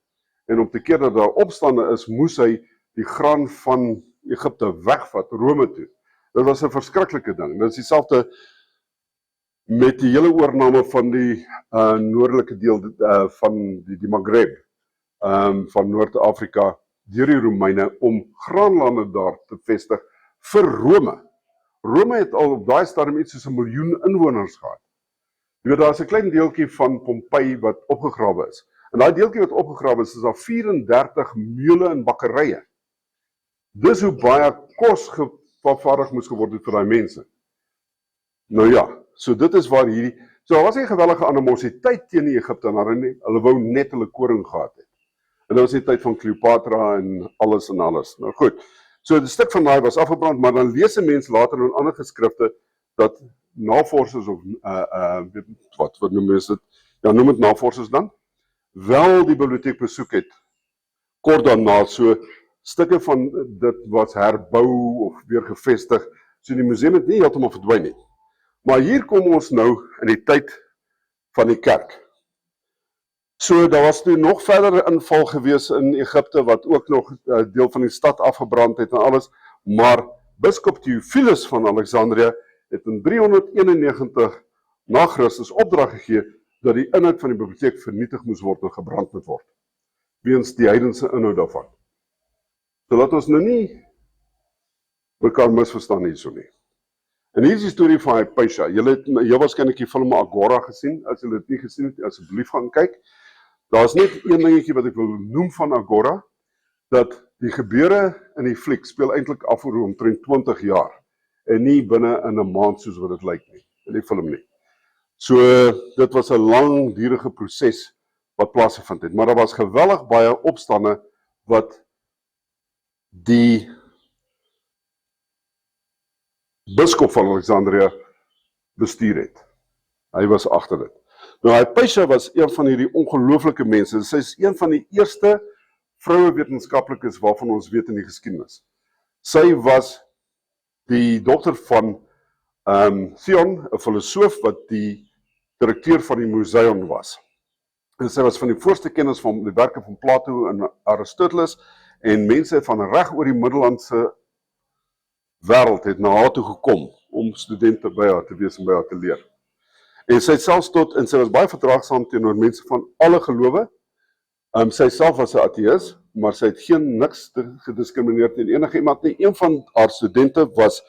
En om te keer dat daar opstande is, moes hy die graan van Egipte wegvat, Rome toe. Dit was 'n verskriklike ding. Dit is dieselfde met die hele oorname van die noordelike deel van die Maghreb, van Noord-Afrika, deur die Romeine, om graanlande daar te vestig vir Rome. Rome het al op daai stadium iets soos 1 miljoen inwoners gehad. Jy weet, daar is 'n klein deeltjie van Pompeii wat opgegrawe is. En daai deeltjie wat opgegrawe is daar 34 meule en bakkerye. Dis hoe baie kos vervaardig moes geword het vir daai mense. Nou ja, so dit is waar hierdie, so daar was 'n gewellige animositeit teen die Egiptenare nie, hulle wou net hulle koring gehad het. En dit was die tyd van Cleopatra en alles. Nou goed, so 'n stuk van daai was afgebrand, maar dan lees 'n mens later in ander geskrifte dat navorsers of wat noem mens dit? Ja, noem dit navorsers dan, wel die biblioteek besoek het, kort daarna, so stukke van dit was herbou of weer gevestig, so die museum het nie heeltemal verdwyn nie. Maar hier kom ons nou in die tyd van die kerk. So daar was toe nog verdere inval gewees in Egipte, wat ook nog deel van die stad afgebrand het en alles, maar biskop Theophilus van Alexandria het in 391 na Christus opdrag gegee dat die inhoud van die biblioteek vernietig moes word en gebrand moet word, weens die heidense inhoud daarvan. So laat ons nou nie mekaar misverstaan hierso nie. En hier is die storie van Hypatia. Julle het heel waarskynlik die film Agora gesien. As julle dit nie gesien het, asseblief gaan kyk. Daar is net een dingetjie wat ek wil noem van Agora, dat die gebeure in die fliek speel eintlik af oor omtrent 20 jaar en nie binne in 'n maand soos wat dit lyk nie, in die film nie. So dit was 'n langdurige proses wat plaasgevind het, maar daar was geweldig baie opstande wat die biskop van Alexandria bestuur het. Hy was agter dit. Nou, Hypatia was een van hierdie ongelooflike mense. Sy is een van die eerste vroue wetenskaplikes waarvan ons weet in die geskiedenis. Sy was die dogter van Theon, 'n filosoof wat die direkteur van die museum was. En sy was van die voorste kenners van die werke van Plato en Aristoteles, en mense van reg oor die Middellandse wêreld het na haar toe gekom om studente by haar te wees en by haar te leer. En sy selfs en sy was baie verdraagsaam teenoor mense van alle gelowe. Sy self was 'n ateïs, maar sy het niks gediskrimineer teen enige iemand nie. Een van haar studente was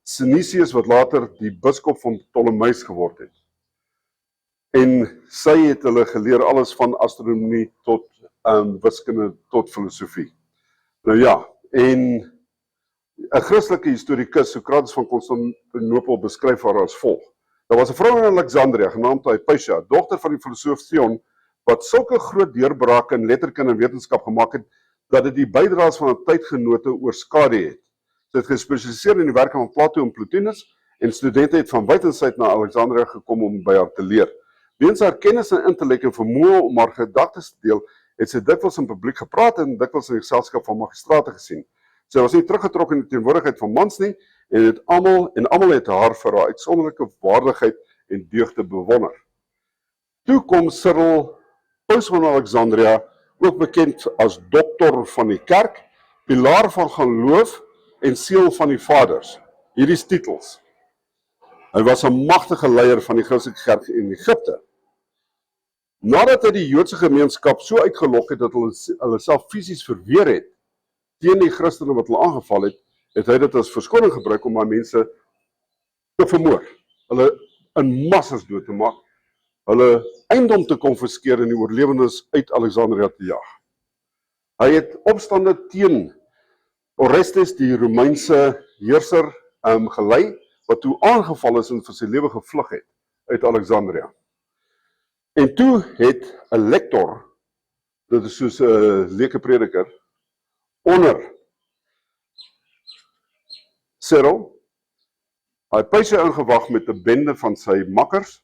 Synesius, wat later die biskop van Ptolemeus geword het. En sy het hulle geleer alles van astronomie tot wiskunde tot filosofie. Nou ja, en 'n Christelike historikus, Sokrates van Konstantinopel, beskryf haar as volg. Daar was 'n vrou in Alexandria genaamd Hypatia, dogter van die filosoof Theon, wat sulke groot deurbrake in letterkunde en wetenskap gemaak het, dat dit die bydraes van 'n tydgenote oorskadu het. Sy het gespesialiseer in die werke van Plato en Plotinus, en studente het van buitensyd na Alexandria gekom om by haar te leer. Weens haar kennis en intellek en vermoë om haar gedagtes te deel, het sy dikwels in publiek gepraat en dikwels in die geselskap van magistrate gesien. Sy was nie teruggetrok in die teenwoordigheid van mans nie, en almal het haar vir haar uitsonderlike waardigheid en deugde bewonder. Toe kom Cyril, paus van Alexandria, ook bekend as dokter van die kerk, pilaar van geloof en seël van die vaders. Hierdie is titels. Hy was 'n magtige leier van die Christelike kerk in Egipte. Nadat hy die Joodse gemeenskap so uitgelok het dat hulle self fisies verweer het teen die Christene wat hulle aangeval het, het hy dit as verskoning gebruik om maar mense te vermoor, hulle in massas dood te maak, hulle eiendom te konfiskeer en die oorlewendes uit Alexandria te jag. Hy het opstande teen Orestes, die Romeinse heerser, gelei, wat toe aangeval is en vir sy lewe gevlug het uit Alexandria. En toe het 'n lektor, dit is soos 'n leuke prediker, onder Cyril, hy pyse ingewag met 'n bende van sy makkers,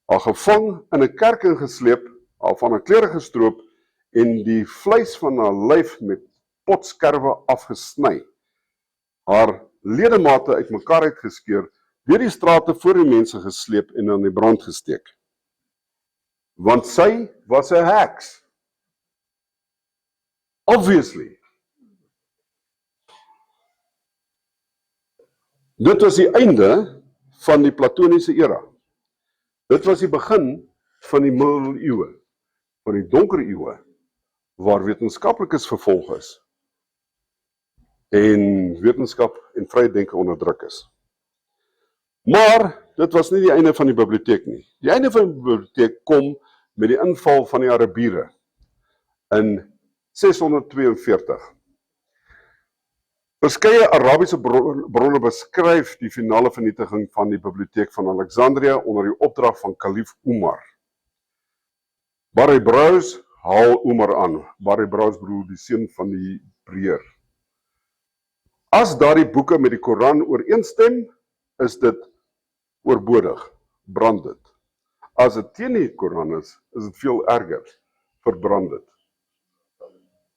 haar gevang, in 'n kerk ingesleep, haar van haar klere gestroop en die vleis van haar lyf met potskerwe afgesny, haar ledemate uitmekaar uitgeskeur, deur die strate voor die mense gesleep en aan die brand gesteek. Want sy was 'n heks. Obviously. Dit was die einde van die Platoniese era. Dit was die begin van die middeleeue, van die donker eeue, waar wetenskaplikes vervolg is en wetenskap en vrye denke onderdruk is. Maar dit was nie die einde van die biblioteek nie. Die einde van die biblioteek kom met die inval van die Arabiere in 642. Verskeie Arabiese bronne beskryf die finale vernietiging van die biblioteek van Alexandria onder die opdrag van Kalif Umar. Barry Brous haal Umar aan. Barry Brous bedoel die seun van die Hebreër. As daardie boeke met die Koran ooreenstem, is dit oorbodig, brand dit. As dit teen die Koran is dit veel erger, verbrand dit.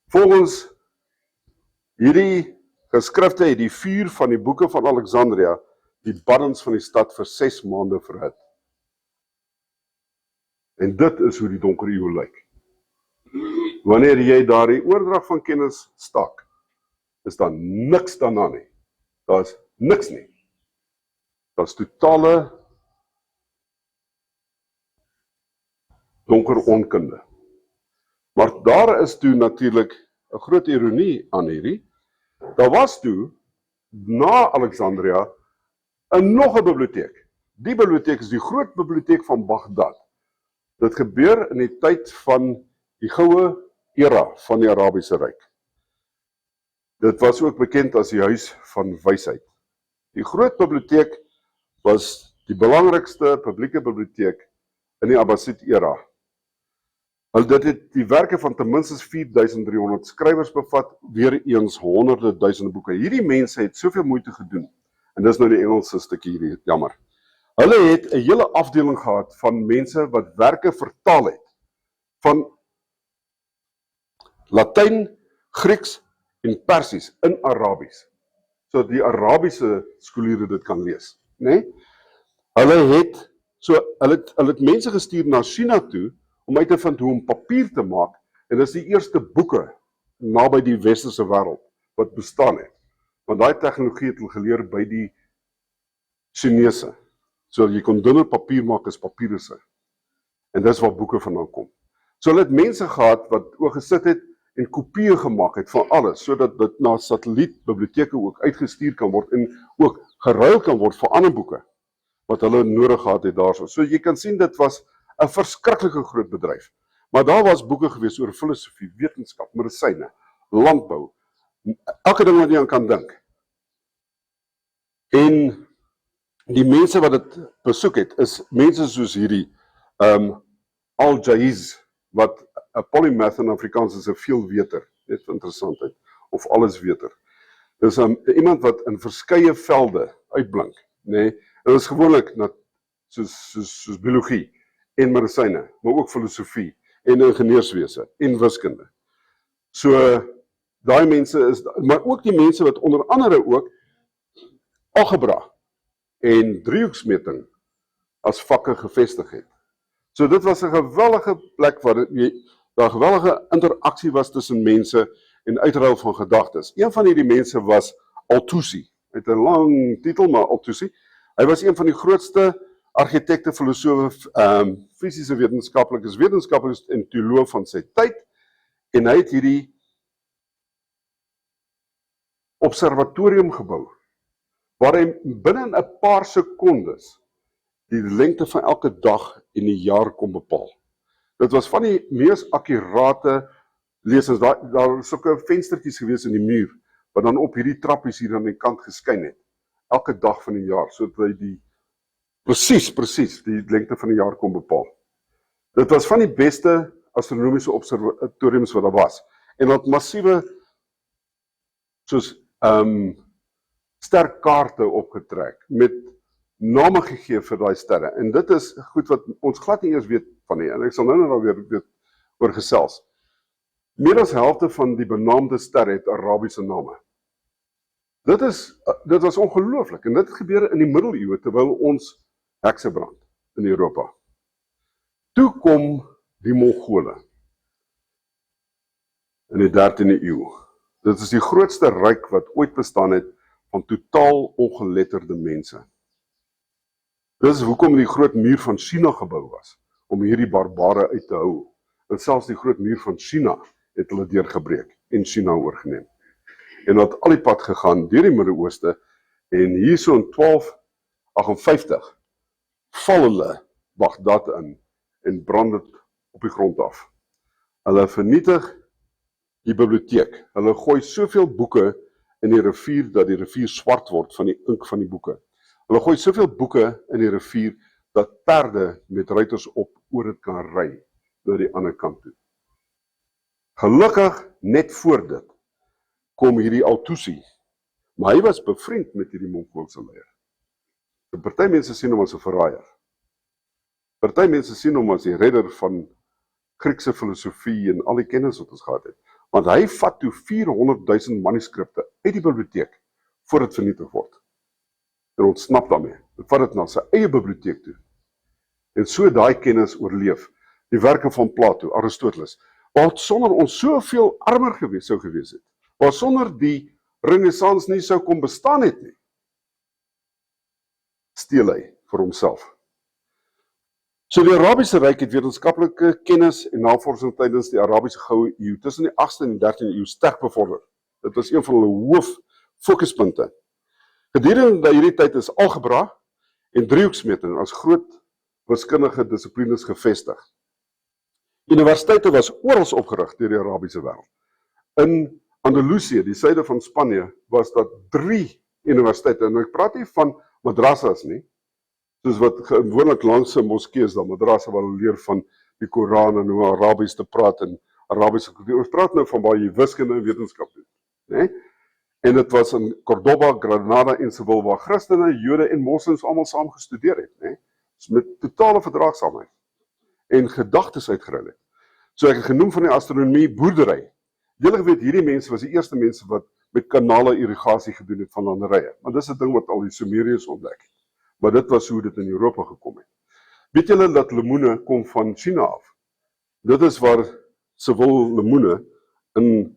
Volgens hierdie geskrifte het die vuur van die boeke van Alexandria die baddens van die stad vir 6 maande verhit. En dit is hoe die donker eeu lyk. Wanneer jy daardie oordrag van kennis stak, is daar niks daarna nie. Daar is niks nie. Daar is totale donker onkunde. Maar daar is toe natuurlik 'n groot ironie aan hierdie. Daar was toe, na Alexandria, nog 'n biblioteek. Die biblioteek is die groot biblioteek van Baghdad. Dit gebeur in die tyd van die goue era van die Arabiese Ryk. Dit was ook bekend as die huis van wysheid. Die groot biblioteek was die belangrikste publieke biblioteek in die Abbasid era. Dit het die werke van ten minste 4300 skrywers bevat, weer eens honderde duisende boeke. Hierdie mense het soveel moeite gedoen, en dis nou die Engelse stukkie hierdie, jammer. Hulle het 'n hele afdeling gehad van mense wat werke vertaal het, van Latyn, Grieks en Persies in Arabies, sodat die Arabiese skooliere dit kan lees, né? Hulle het mense gestuur na China toe, om uit te vind hoe om papier te maak, en dit is die eerste boeke naby die westerse wêreld wat bestaan het. Want daai tegnologie het hulle geleer by die Chinese. So jy kon dunner papier maak as papierusse. En dis waar boeke vandaan kom. So hulle het mense gehad wat ook gesit het en kopieë gemaak het van alles, sodat dit na satellietbiblioteke ook uitgestuur kan word en ook geruil kan word vir ander boeke wat hulle nodig gehad het daarso. So jy kan sien dit was 'n verskriklike groot bedryf. Maar daar was boeke gewees oor filosofie, wetenskap, medisyne, landbou, elke ding wat jy aan kan dink. En die mense wat dit besoek het, is mense soos hierdie Al-Jaiz, wat 'n polymath in Afrikaans is, 'n veelweter, net vir interessantheid, of allesweter. Dis iemand wat in verskeie velde uitblink, né? Dit is gewoonlik soos biologie en medisyne, maar ook filosofie en ingenieurswese en wiskunde. So daai mense is, maar ook die mense wat onder andere ook algebra en driehoeksmeting as vakke gevestig het. So dit was 'n geweldige plek waar daar geweldige interaksie was tussen mense en uitruil van gedagtes. Een van hierdie mense was Al-Tusi, met 'n lang titel, maar Al-Tusi. Hy was een van die grootste argitekte, filosofe, fisiese wetenskaplikes en teoloog van sy tyd, en hy het hierdie observatorium gebou, waar hy binne 'n paar sekondes die lengte van elke dag in die jaar kon bepaal. Dit was van die mees akkurate lesings. Daar is sulke venstertjies gewees in die muur, wat dan op hierdie trappies hier aan die kant geskyn het. Elke dag van die jaar, sodat hy die presies die lengte van die jaar kon bepaal. Dit was van die beste astronomiese observatoriums wat daar was. En dat massiewe soos sterkaarte opgetrek met name gegee vir daai sterre. En dit is goed wat ons glad nie eers weet van nie. En ek sal nou weer oor gesels. Meer as helfte van die benaamde sterre het Arabiese name. Dit was ongelooflik. En dit gebeur in die middeleeue terwyl ons hekse brand in Europa. Toe kom die Mongole in die 13de eeu. Dit is die grootste ryk wat ooit bestaan het van totaal ongeletterde mense. Dit is hoekom die groot muur van China gebou was, om hierdie barbare uit te hou. En selfs die groot muur van China het hulle deurgebreek en China oorgeneem. En het al die pad gegaan deur die Midde-Ooste en hier so in 1258 val hulle Baghdad in en brand dit op die grond af. Hulle vernietig die biblioteek. Hulle gooi soveel boeke in die rivier dat die rivier swart word van die ink van die boeke. Hulle gooi soveel boeke in die rivier dat perde met ruiters op oor dit kan ry na die ander kant toe. Gelukkig net voor dit kom hierdie Al-Tusi, maar hy was bevriend met hierdie Mongoolse leier. Party mense sien hom as 'n verraaier. Party mense sien hom as die redder van Griekse filosofie en al die kennis wat ons gehad het. Want hy vat toe 400.000 manuskripte uit die biblioteek voor dit vernietig word. En ontsnap daarmee. Hy vat dit na sy eie biblioteek toe. En so daai kennis oorleef. Die werke van Plato, Aristoteles, wat sonder ons soveel armer sou gewees het. Wat sonder die Renaissance nie sou kon bestaan het nie. Steel hy vir homself. So die Arabiese Ryk het wetenskaplike kennis en navorsing tydens die Arabiese Goue Eeu tussen die 8ste en die 13de eeu sterk bevorder. Dit was een van hulle hoof fokuspunte. Gedurende hierdie tyd is algebra en driehoeksmeting as groot wiskundige dissiplines gevestig. Universiteite was oral opgerig deur die Arabiese wêreld. In Andalusië, die suide van Spanje, was dat 3 universiteite. En ek praat nie van madrassas nie, soos wat gewoonlik langs 'n moskee is, dan madrassa waar hulle leer van die Koran en hoe Arabies te praat en Arabiese kultuur. Ons praat nou van waar jy wiskunde en wetenskap doen, né? En dit was in Cordoba, Granada en Seville waar Christene, Jode en Moslems almal saam gestudeer het, né? Met totale verdraagsaamheid en gedagtes uitgeruil het. So ek het genoem van die astronomie boerdery. Julle weet hierdie mense was die eerste mense wat met kanale irrigasie gedoen het van landerye. Maar dis 'n ding wat al die Sumeriërs ontdek het. Maar dit was hoe dit in Europa gekom het. Weet julle dat lemoene kom van China af? Dit is waar Seville lemoene in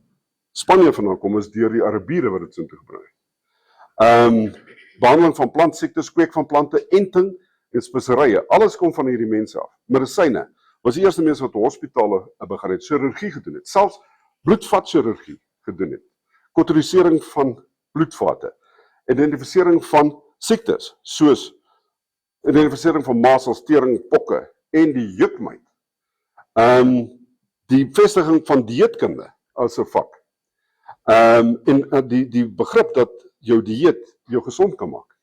Spanje vandaan kom, is deur die Arabiere wat dit so toe gebring het. Behandeling van plantsiektes, kweek van plante, enting en speserye, alles kom van hierdie mense af. Medisyne was die eerste mense wat hospitale begin het, chirurgie gedoen het, selfs bloedvatchirurgie gedoen het, kauterisering van bloedvate, identifisering van siektes, soos identifisering van masels, tering, pokke en die jukmyn. Die vestiging van dieetkunde as 'n vak. En die begrip dat jou dieet jou gesond kan maak.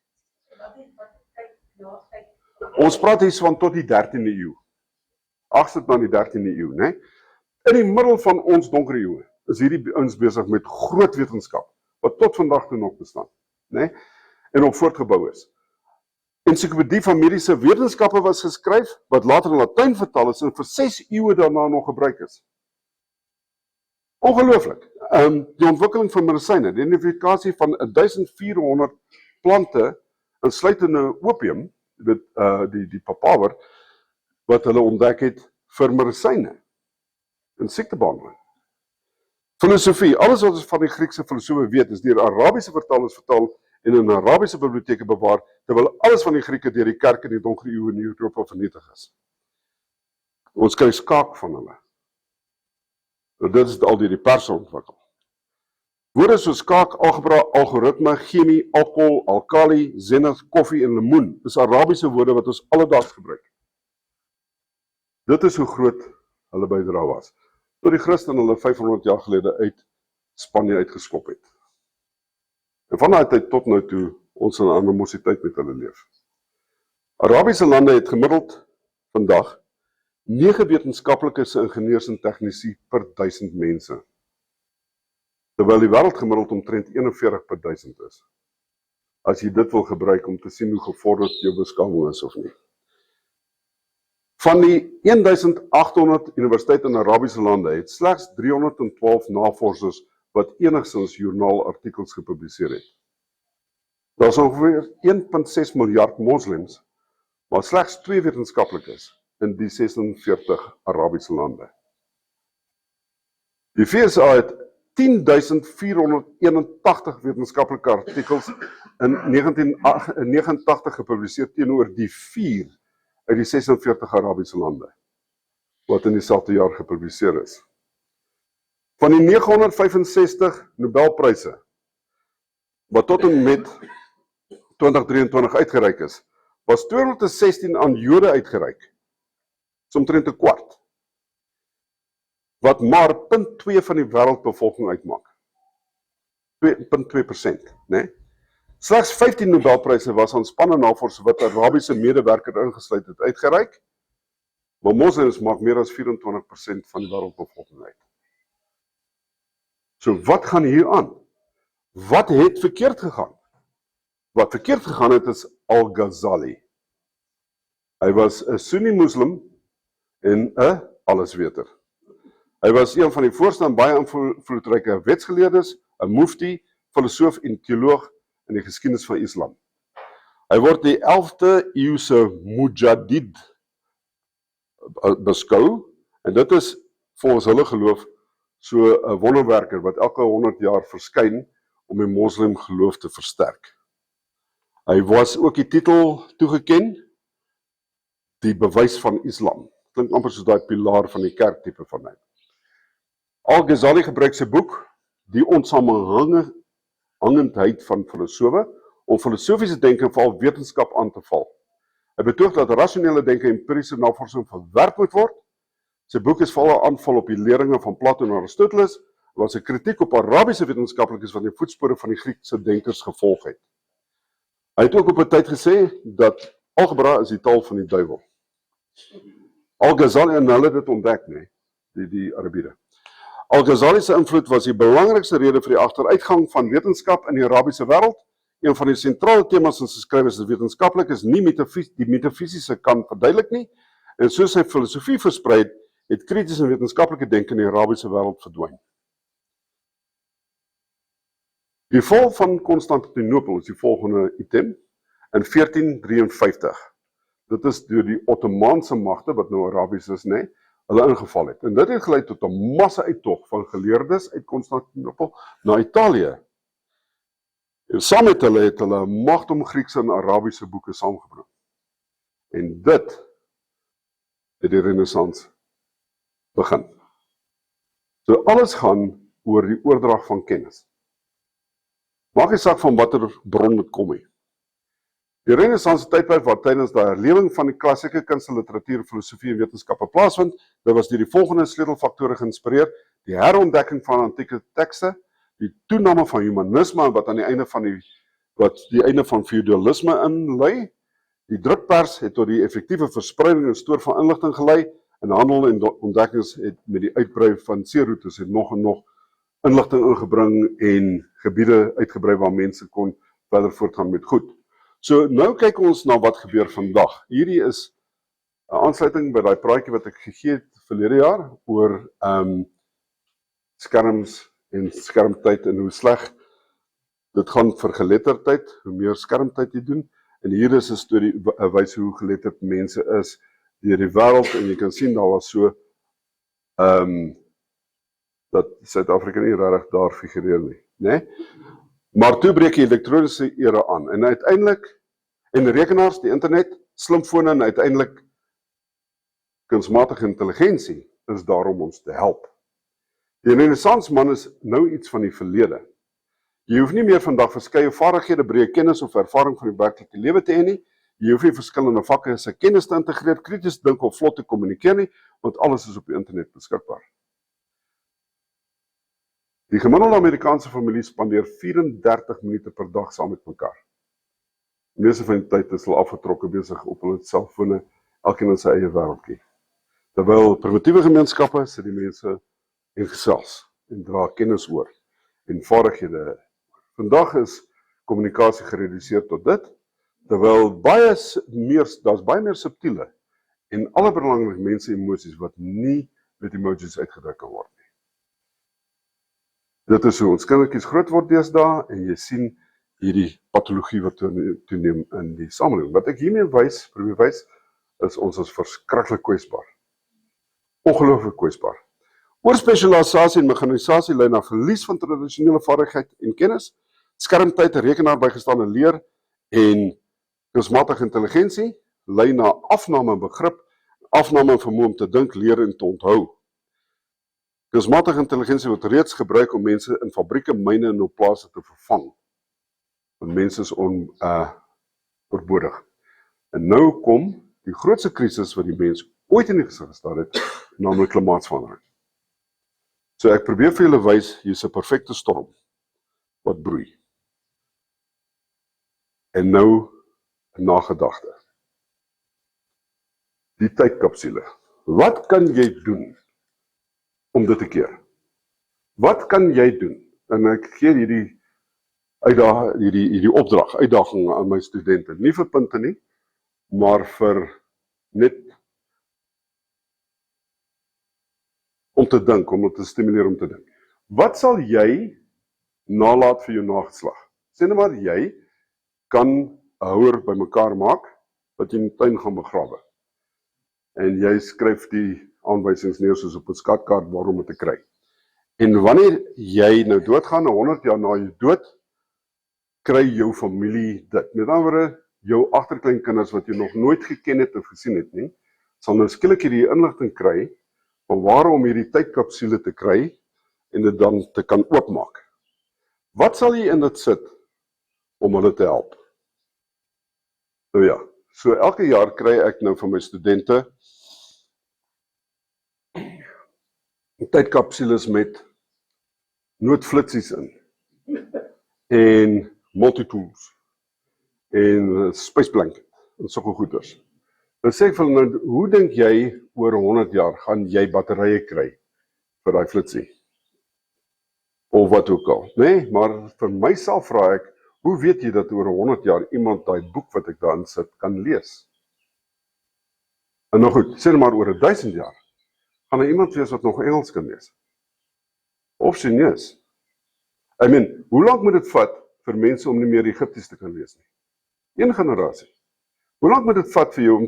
Ons praat hier van tot die 13de eeu. 8ste na die 13de eeu, né? In die middel van ons donker eeue is hierdie ouens besig met groot wetenskap wat tot vandag toe nog bestaan, né? En op voortgebou is. Ensiklopedie van mediese wetenskappe was geskryf wat later in Latyn vertaal is en vir 6 eeue daarna nog gebruik is. Ongelooflik. Die ontwikkeling van medisyne, die identifikasie van 1400 plante, insluitende opium, die papaver, wat hulle ontdek het vir medisyne en siektebehandeling. Filosofie, alles wat ons van die Griekse filosofe weet, is deur Arabiese vertalers vertaal en in Arabiese biblioteke bewaar, terwyl alles van die Grieke deur die kerk in die donker eeue in Europa vernietig is. Ons kry skaak van hulle. Dit is al deur die pers ontwikkel. Woorde soos skaak, algebra, algoritme, chemie, alkohol, alkali, zenith, koffie en lemoen is Arabiese woorde wat ons alledaags gebruik. Dit is hoe groot hulle bydrae was, toe die Christen hulle 500 jaar gelede uit Spanje uitgeskop het. En van daai tyd tot nou toe, ons in animositeit met hulle leef. Arabiese lande het gemiddeld vandag 9 wetenskaplikes, ingenieurs en tegnici per 1000 mense, terwyl die wêreld gemiddeld omtrent 41 per 1000 is. As jy dit wil gebruik om te sien hoe gevorderd jou beskawing is of nie. Van die 1800 universiteite in Arabiese lande het slegs 312 navorsers wat enigstens joernaalartikels gepubliseer het. Daar is ongeveer 1,6 miljard moslems, maar slegs 2 wetenskaplikes in die 46 Arabiese lande. Die VSA het 10.481 wetenskaplike artikels in 1989 gepubliseer teenoor die 4 uit die 46 Arabiese lande, wat in dieselfde jaar gepubliseer is. Van die 965 Nobelpryse, wat tot en met 2023 uitgereik is, was 216 aan Jode uitgereik, omtrent 'n kwart, wat maar 0,2 van die wêreldbevolking uitmaak. 2,2%, né? Slegs 15 Nobelpryse was aan spanne navorsers wat Arabiese medewerker ingesluit het uitgereik, maar moslems maak meer as 24% van die wêreldbevolking uit. So wat gaan hier aan? Wat het verkeerd gegaan? Wat verkeerd gegaan het is Al-Ghazali. Hy was 'n Sunni moslim en 'n allesweter. Hy was een van die voorste en baie invloedryke wetsgeleerdes, 'n mufti, filosoof en teoloog in die geskiedenis van Islam. Hy word die 11de eeuse Mujaddid beskou, en dit is volgens hulle geloof so 'n wonderwerker wat elke 100 jaar verskyn om die moslim geloof te versterk. Hy was ook die titel toegeken, die bewys van Islam. Klink amper soos daai pilaar van die kerk tipe van hy. Al-Ghazali gebruik sy boek, die onsamenhangendheid van filosofe, om filosofiese denke en veral wetenskap aan te val. Hy betoog dat rasionele denke en empiriese navorsing verwerp moet word. Sy boek is veral 'n aanval op die leringe van Plato en Aristoteles, was 'n kritiek op Arabiese wetenskaplikes wat die voetspore van die Griekse denkers gevolg het. Hy het ook op 'n tyd gesê dat algebra is die taal van die duiwel. Al-Ghazali en hulle dit ontdek, die Arabiere. Al-Ghazali se invloed was die belangrikste rede vir die agteruitgang van wetenskap in die Arabiese wêreld. Een van die sentrale temas in sy skrywe is dat wetenskaplikes nie die metafisiese kan verduidelik nie, en soos sy filosofie versprei het kritiese en wetenskaplike denke in die Arabiese wêreld verdwyn. Die val van Konstantinopel is die volgende item in 1453. Dit is deur die Ottomaanse magte, wat nou Arabies is, hulle ingeval het. En dit het gelei tot 'n massa-uittog van geleerdes uit Konstantinopel na Italië. En saam met hulle het hulle 'n magdom Griekse en Arabiese boeke saamgebring. En dit het die Renaissance begin. So alles gaan oor die oordrag van kennis. Maak nie saak van watter bron dit kom nie. Die Renaissance tydperk waar tydens die herlewing van die klassieke kunste, literatuur, filosofie en wetenskappe plaasvind, dit was deur die volgende sleutelfaktore geïnspireer: die herontdekking van antieke tekste, die toename van humanisme wat aan die einde van feudalisme inlei. Die drukpers het tot die effektiewe verspreiding en stoor van inligting gelei, en handel en ontdekkings het met die uitbrei van seeroetes het nog en nog inligting ingebring en gebiede uitgebrei waar mense kon verder voortgaan met goed. So nou kyk ons na wat gebeur vandag. Hierdie is 'n aansluiting by daai praatjie wat ek gegee het verlede jaar oor skerms en skermtyd en hoe sleg dit gaan vir geletterdheid, hoe meer skermtyd jy doen. En hier is 'n storie wys hoe geletterd mense is deur die wêreld, en jy kan sien daar was so dat Suid-Afrika nie regtig daar figureer nie, Maar toe breek die elektroniese era aan, en uiteindelik, en rekenaars, die internet, slimfone en uiteindelik kunsmatige intelligensie is daar om ons te help. Die Renaissance man is nou iets van die verlede. Jy hoef nie meer vandag verskeie vaardighede, breë kennis of ervaring van die werklike lewe te hê nie. Jy hoef nie verskillende vakke se kennis te integreer, krities te dink of vlot te kommunikeer nie, want alles is op die internet beskikbaar. Die gemiddelde Amerikaanse familie spandeer 34 minute per dag saam met mekaar. Die meeste van die tyd is hulle afgetrokke besig op hulle selfone, elkeen in sy eie wêreldjie. Terwyl primitiewe gemeenskappe sit die mense en gesels en dra kennis oor en vaardighede. Vandag is kommunikasie gereduseer tot dit, terwyl daar's baie meer subtiele en allerbelangrike mense emosies wat nie met emojis uitgedruk kan word nie. Dit is hoe ons kindertjies groot word deesdae en jy sien hierdie patologie wat toeneem in die samelewing. Wat ek hiermee probeer wys, is ons is verskriklik kwesbaar. Ongelooflik kwesbaar. Oorspesialisasie en mekanisasie lei na verlies van tradisionele vaardigheid en kennis, skermtyd, rekenaar bygestaande leer en kunsmatige intelligensie lei na afname in begrip, afname in vermoë om te dink, leer en te onthou. Kunsmatige intelligensie word reeds gebruik om mense in fabrieke, myne en op plase te vervang. Want mense is oorbodig. En nou kom die grootste krisis wat die mens ooit in die gesig gestaar het, naamlik klimaatsverandering. So ek probeer vir julle wys, hier's 'n perfekte storm wat broei. En nou 'n nagedagte. Die tydkapsule. Wat kan jy doen om dit te keer? Wat kan jy doen? En ek gee hierdie opdrag, uitdaging aan my studente, nie vir punte nie, maar vir net om te dink, om te stimuleer om te dink. Wat sal jy nalat vir jou nageslag? Sê nou maar jy kan 'n houer bymekaar maak wat jy in die tuin gaan begrawe. En jy skryf die aanwysings neer soos op 'n skatkaart waarom dit te kry. En wanneer jy nou doodgaan, 100 jaar na jou dood, kry jou familie dit. Met ander woorde, jou agterkleinkinders wat jy nog nooit geken het of gesien het nie, sal nou skielik hierdie inligting kry van waarom hierdie tydkapsule te kry en dit dan te kan oopmaak. Wat sal jy in dit sit om hulle te help? Nou ja, so elke jaar kry ek nou van my studente tydkapsules met noodflitsies in en multitools en space blanket en sulke goeders. Dan sê ek vir hulle nou, hoe dink jy oor 100 jaar gaan jy batterye kry vir daai flitsie? Of wat ook al, nee, maar vir myself vra ek, hoe weet jy dat oor 100 jaar iemand daai boek wat ek daarin sit kan lees? En nou goed, sê maar oor 1000 jaar, gaan daar iemand wees wat nog Engels kan lees? Of Chinees? Hoe lank moet dit vat vir mense om nie meer Egipties te kan lees nie? 1 generasie. Hoe lank moet dit vat vir jou om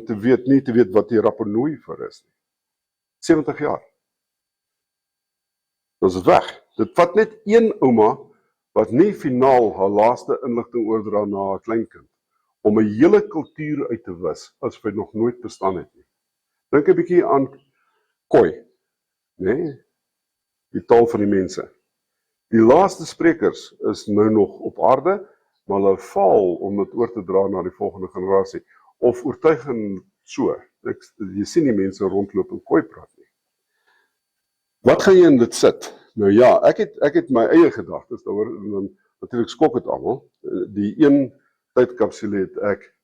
nie te weet wat die Rapa Nui vir is nie? 70 jaar. Dit is weg. Dit vat net 1 ouma wat nie finaal haar laaste inligting oordra na haar kleinkind, om 'n hele kultuur uit te wis, as hy nog nooit bestaan het nie. Dink 'n bietjie aan Khoi, nee? Die taal van die mense. Die laaste sprekers is nou nog op aarde, maar hulle faal om dit oor te dra na die volgende generasie, of oortuigend so. Jy sien die mense rondloop en Khoi praat nie. Wat gaan jy in dit sit? Nou ja, ek het my eie gedagtes daaroor, en dan natuurlik skok het almal. Die een tydkapsule het ek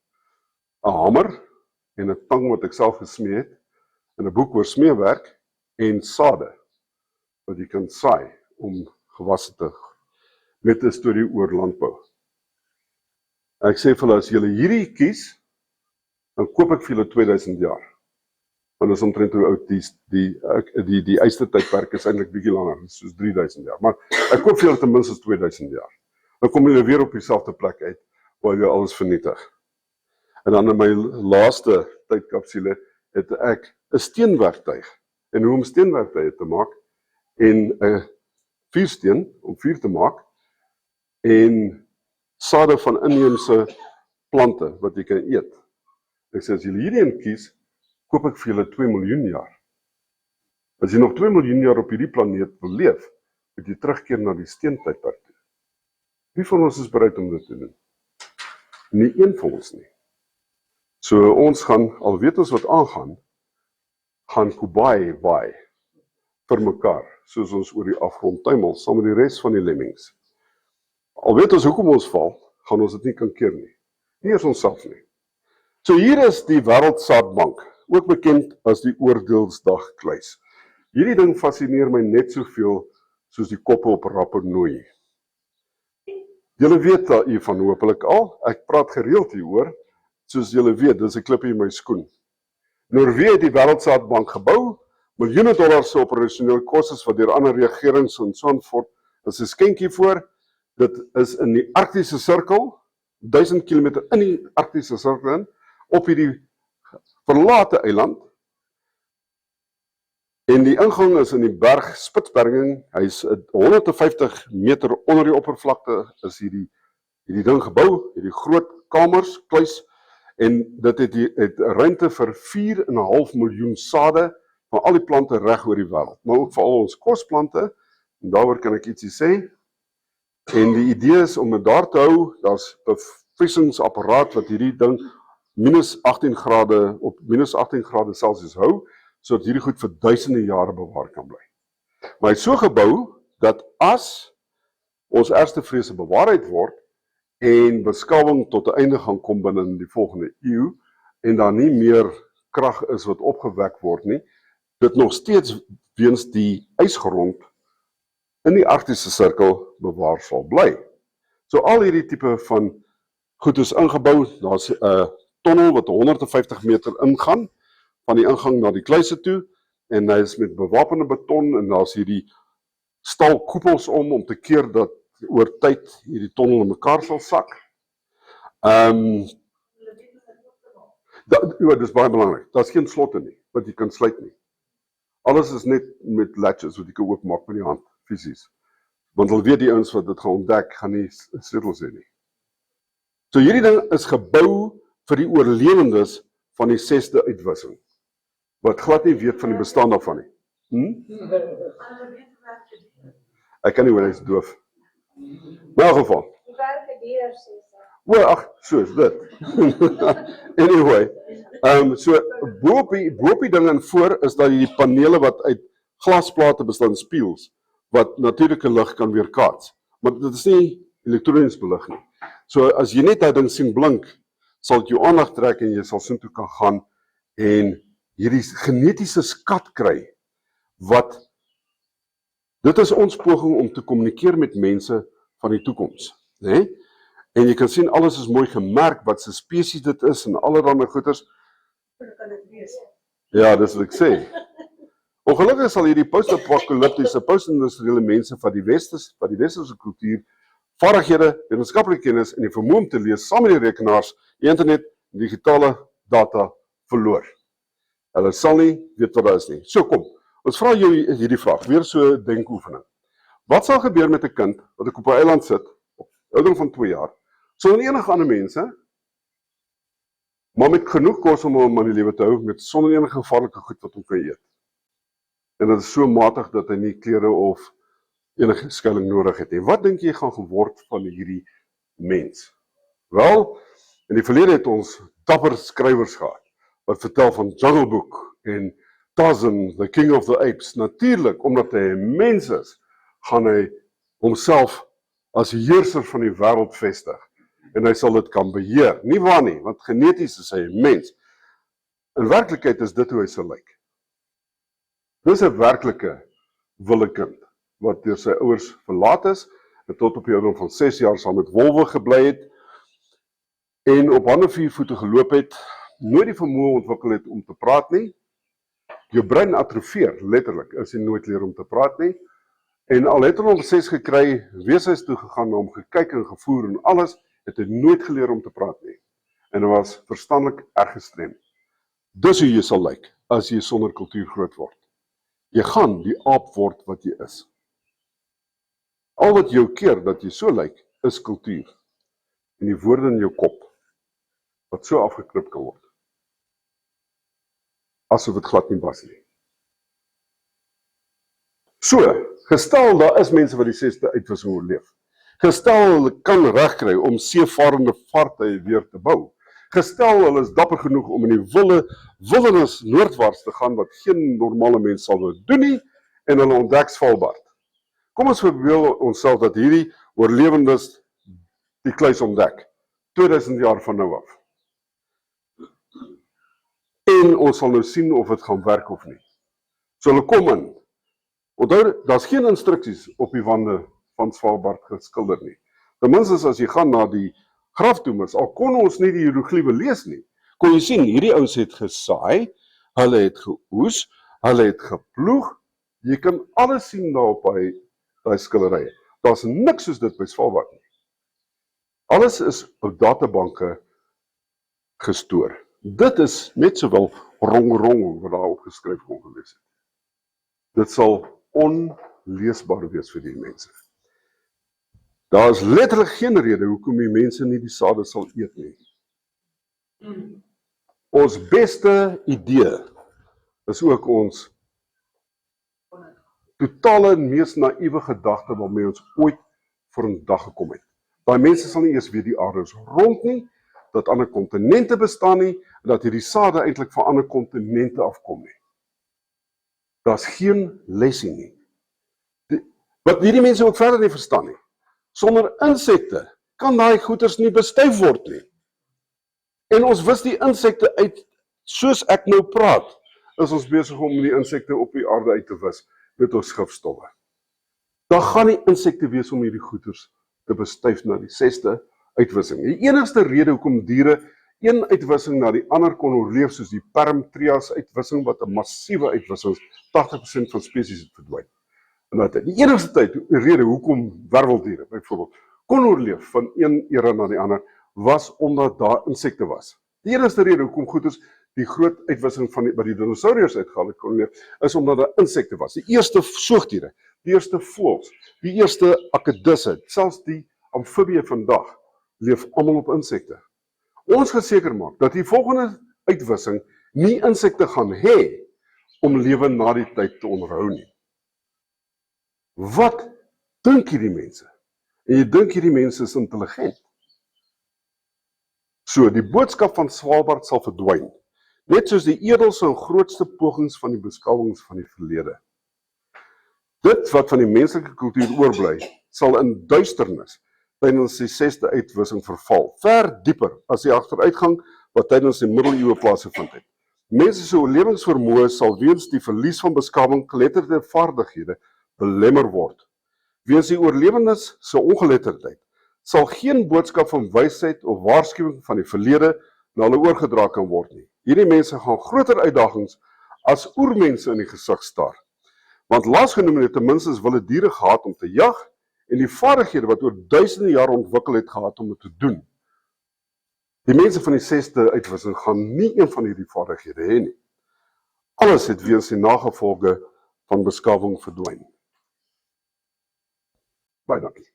'n hamer en 'n tang wat ek self gesmee het, en 'n boek oor smeewerk en sade wat jy kan saai om gewasse te met 'n storie oor landbou. Ek sê vir hulle, as julle hierdie kies, dan koop ek vir julle 2000 jaar. Want is omtrent hoe oud die ystertydperk is eintlik bietjie langer, soos 3000 jaar. Maar ek koop vir julle ten minste 2000 jaar. Dan kom julle weer op dieselfde plek uit waar jy alles vernietig. En dan in my laaste tydkapsule het ek 'n steenwerktuig en hoe om steenwerktuie te maak en 'n vuursteen om vuur te maak en sade van inheemse plante wat jy kan eet. Ek sê as julle hierdie een kies, koop ek vir julle 2 miljoen jaar. As jy nog 2 miljoen jaar op hierdie planeet wil leef, moet jy terugkeer na die steentydperk toe. Wie van ons is bereid om dit te doen? Nie een van ons nie. So ons gaan, al weet ons wat aangaan, gaan Kubai waai vir mekaar, soos ons oor die afgrond tuimel, saam met die res van die lemmings. Al weet ons hoekom ons val, gaan ons dit nie kan keer nie. Nie eens onsself nie. So hier is die Wêreldsaadbank, ook bekend as die Oordeelsdag kluis. Hierdie ding fascineer my net soveel soos die koppe op Rapa Nui. Julle weet hiervan hopelik al, ek praat gereeld hieroor, soos julle weet, dis 'n klippie in my skoen. Noorweë het die Wêreldsaadbank gebou, miljoene dollars se operasionele kostes wat deur ander regerings en so voort, is 'n skenkie voor. Dit is in die Arktiese sirkel, 1000 km in die Arktiese sirkel in, op hierdie verlate eiland. En die ingang is in die berg Spitsbergen, hy is 150 meter onder die oppervlakte, is hierdie ding gebou, hierdie groot kamers, kluis, en dit het ruimte vir 4,5 miljoen sade van al die plante reg oor die wêreld, maar ook vir al ons kosplante, en daaroor kan ek ietsie sê. En die idee is om dit daar te hou, daar's 'n bevriesingsapparaat wat hierdie ding op minus 18 grade Celsius hou, sodat hierdie goed vir duisende jare bewaar kan bly. Maar hy is so gebou, dat as ons ergste vrese bewaarheid word, en beskawing tot 'n einde gaan kom binne die volgende eeu, en daar nie meer krag is wat opgewek word nie, dit nog steeds weens die ysgrond in die Arktiese sirkel bewaar sal bly. So al hierdie tipe van goed is ingebou, daar's 'n tonnel wat 150 meter ingaan, van die ingang na die kluise toe, en hy is met bewapende beton, en daar's hierdie staalkoepels om te keer dat oor tyd hierdie tonnel in mekaar sal sak. Dis baie belangrik, daar's geen slotte nie, wat jy kan sluit nie. Alles is net met latches wat jy kan oopmaak met die hand, fisies. Want hulle weet die ouens wat dit gaan ontdek, gaan nie sleutels hê nie. So hierdie ding is gebou vir die oorlewendes van die 6de uitwissing, wat glad nie weet van die bestaan daarvan nie. Ek kan nie hoor, hy is doof. In elk geval. So is dit. Anyway, so bo op die ding en voor is daar die panele wat uit glasplate bestaan, spieëls, wat natuurlike lig kan weerkaats. Maar dit is nie elektronies belig nie. So as jy net daai ding sien blink, sal dit jou aandag trek en jy sal soontoe kan gaan en hierdie genetiese skat kry, wat dit is ons poging om te kommunikeer met mense van die toekoms, né? En jy kan sien alles is mooi gemerk wat se spesies dit is en allerlei goeters. Ja, dis wat ek sê. Ongelukkig sal hierdie post-apokaliptiese, post-industriële mense van die westerse kultuur, vaardighede, wetenskaplike kennis en die vermoë om te lees saam met die rekenaars, die internet en digitale data verloor. Hulle sal nie weet wat daar is nie. So kom, ons vra jou hierdie vraag, weer so 'n denkoefening. Wat sal gebeur met 'n kind wat op 'n eiland sit, ouderdom van 2 jaar, sonder enige ander mense, maar met genoeg kos om hom aan die lewe te hou, met sonder enige gevaarlike goed wat hom kan eet. En dit is so matig dat hy nie klere of enige skuiling nodig het nie. Wat dink jy gaan geword van hierdie mens? Wel, in die verlede het ons dapper skrywers gehad, wat vertel van Jungle Book en Tarzan, the King of the Apes. Natuurlik, omdat hy 'n mens is, gaan hy homself as heerser van die wêreld vestig. En hy sal dit kan beheer. Nie waar nie, want geneties is hy 'n mens. In werklikheid is dit hoe hy sal lyk. Dis 'n werklike wilde kind, wat deur sy ouers verlaat is, en tot op die ouderdom van 6 jaar saam met wolwe gebly het, en op hande 4 voete geloop het, nooit die vermoë ontwikkel het om te praat nie. Jou brein atrofieer, letterlik, as jy nooit leer om te praat nie. En al het hy hom 6 gekry, weeshuis toe gegaan, hom gekyk en gevoer en alles, het hy nooit geleer om te praat nie. En hy was verstandelik erg gestremd. Dis hoe jy sal lyk, as jy sonder kultuur groot word. Jy gaan die aap word wat jy is. Al wat jou keer dat jy so lyk, is kultuur. En die woorde in jou kop, wat so afgekrip kan word. Asof dit glad nie was nie. So, gestel daar is mense wat die 6de uitwissing oorleef. Gestel hulle kan regkry om seevarende vaartuie weer te bou. Gestel hulle is dapper genoeg om in die wildernis noordwaarts te gaan wat geen normale mens sal nou doen nie en hulle ontdek Svalbard. Kom ons verbeel onsself dat hierdie oorlewendes die kluis ontdek 2000 jaar van nou af. En ons sal nou sien of dit gaan werk of nie. So hulle kom in. Onthou, daar's geen instruksies op die wande van Svalbard geskilder nie. Ten minste as jy gaan na die graftombes, al kon ons nie die hierogliefe lees nie, kon jy sien, hierdie ouens het gesaai, hulle het geoes, hulle het geploeg, jy kan alles sien daar op daai skilderye. Daar's niks soos dit by Svalbard nie. Alles is op databanke gestoor. Dit is net sowel rong wat daar opgeskryf kon gewees het. Dit sal onleesbaar wees vir die mense. Daar is letterlik geen rede hoekom die mense nie die sade sal eet nie. Ons beste idee is ook ons totale en mees naïewe gedagte waarmee ons ooit vir 'n dag gekom het. Daai mense sal nie eers weet die aarde is rond nie, dat ander kontinente bestaan nie, en dat hierdie sade eintlik van ander kontinente afkom nie. Daar's geen lesie nie. Wat hierdie mense ook verder nie verstaan nie. Sonder insekte kan daai goeters nie bestuif word nie. En ons wis die insekte uit, soos ek nou praat, is ons besig om die insekte op die aarde uit te wis met ons gifstowwe. Daar gaan nie insekte wees om hierdie goeters te bestuif na die 6de uitwissing. Die enigste rede hoekom diere een uitwissing na die ander kon oorleef, soos die Perm-Trias uitwissing, wat 'n massiewe uitwissing is, 80% van spesies het verdwyn. En die enigste rede hoekom werweldiere byvoorbeeld kon oorleef van een era na die ander, was omdat daar insekte was. Die enigste rede hoekom goeders die groot uitwissing van by die dinosauriërs uitgehaal het kon leef, is omdat daar insekte was. Die eerste soogdiere, die eerste voëls, die eerste akedisse, selfs die amfibieë vandag, leef almal op insekte. Ons gaan seker maak dat die volgende uitwissing nie insekte gaan hê om lewe na die tyd te onderhou nie. Wat dink hierdie mense? En jy dink hierdie mense is intelligent. So, die boodskap van Svalbard sal verdwyn, net soos die edelse en grootste pogings van die beskouings van die verlede. Dit wat van die menslike kultuur oorbly, sal in duisternis tydens die 6de uitwissing verval, ver dieper as die agteruitgang wat tydens die middeleeue plaasgevind het. Mense se oorlewingsvermoë sal weens die verlies van beskawing, geletterde vaardighede belemmer word. Weens die oorlewendes se ongeletterdheid sal geen boodskap van wysheid of waarskuwing van die verlede na hulle oorgedra kan word nie. Hierdie mense gaan groter uitdagings as oermense in die gesig staar. Want laasgenoemde het ten minste wilde diere gehad om te jag en die vaardighede wat oor duisende jare ontwikkel het gehad om dit te doen. Die mense van die 6de uitwissing gaan nie een van hierdie vaardighede hê nie. Alles het weens die nagevolge van beskawing verdwyn. Baie dankie.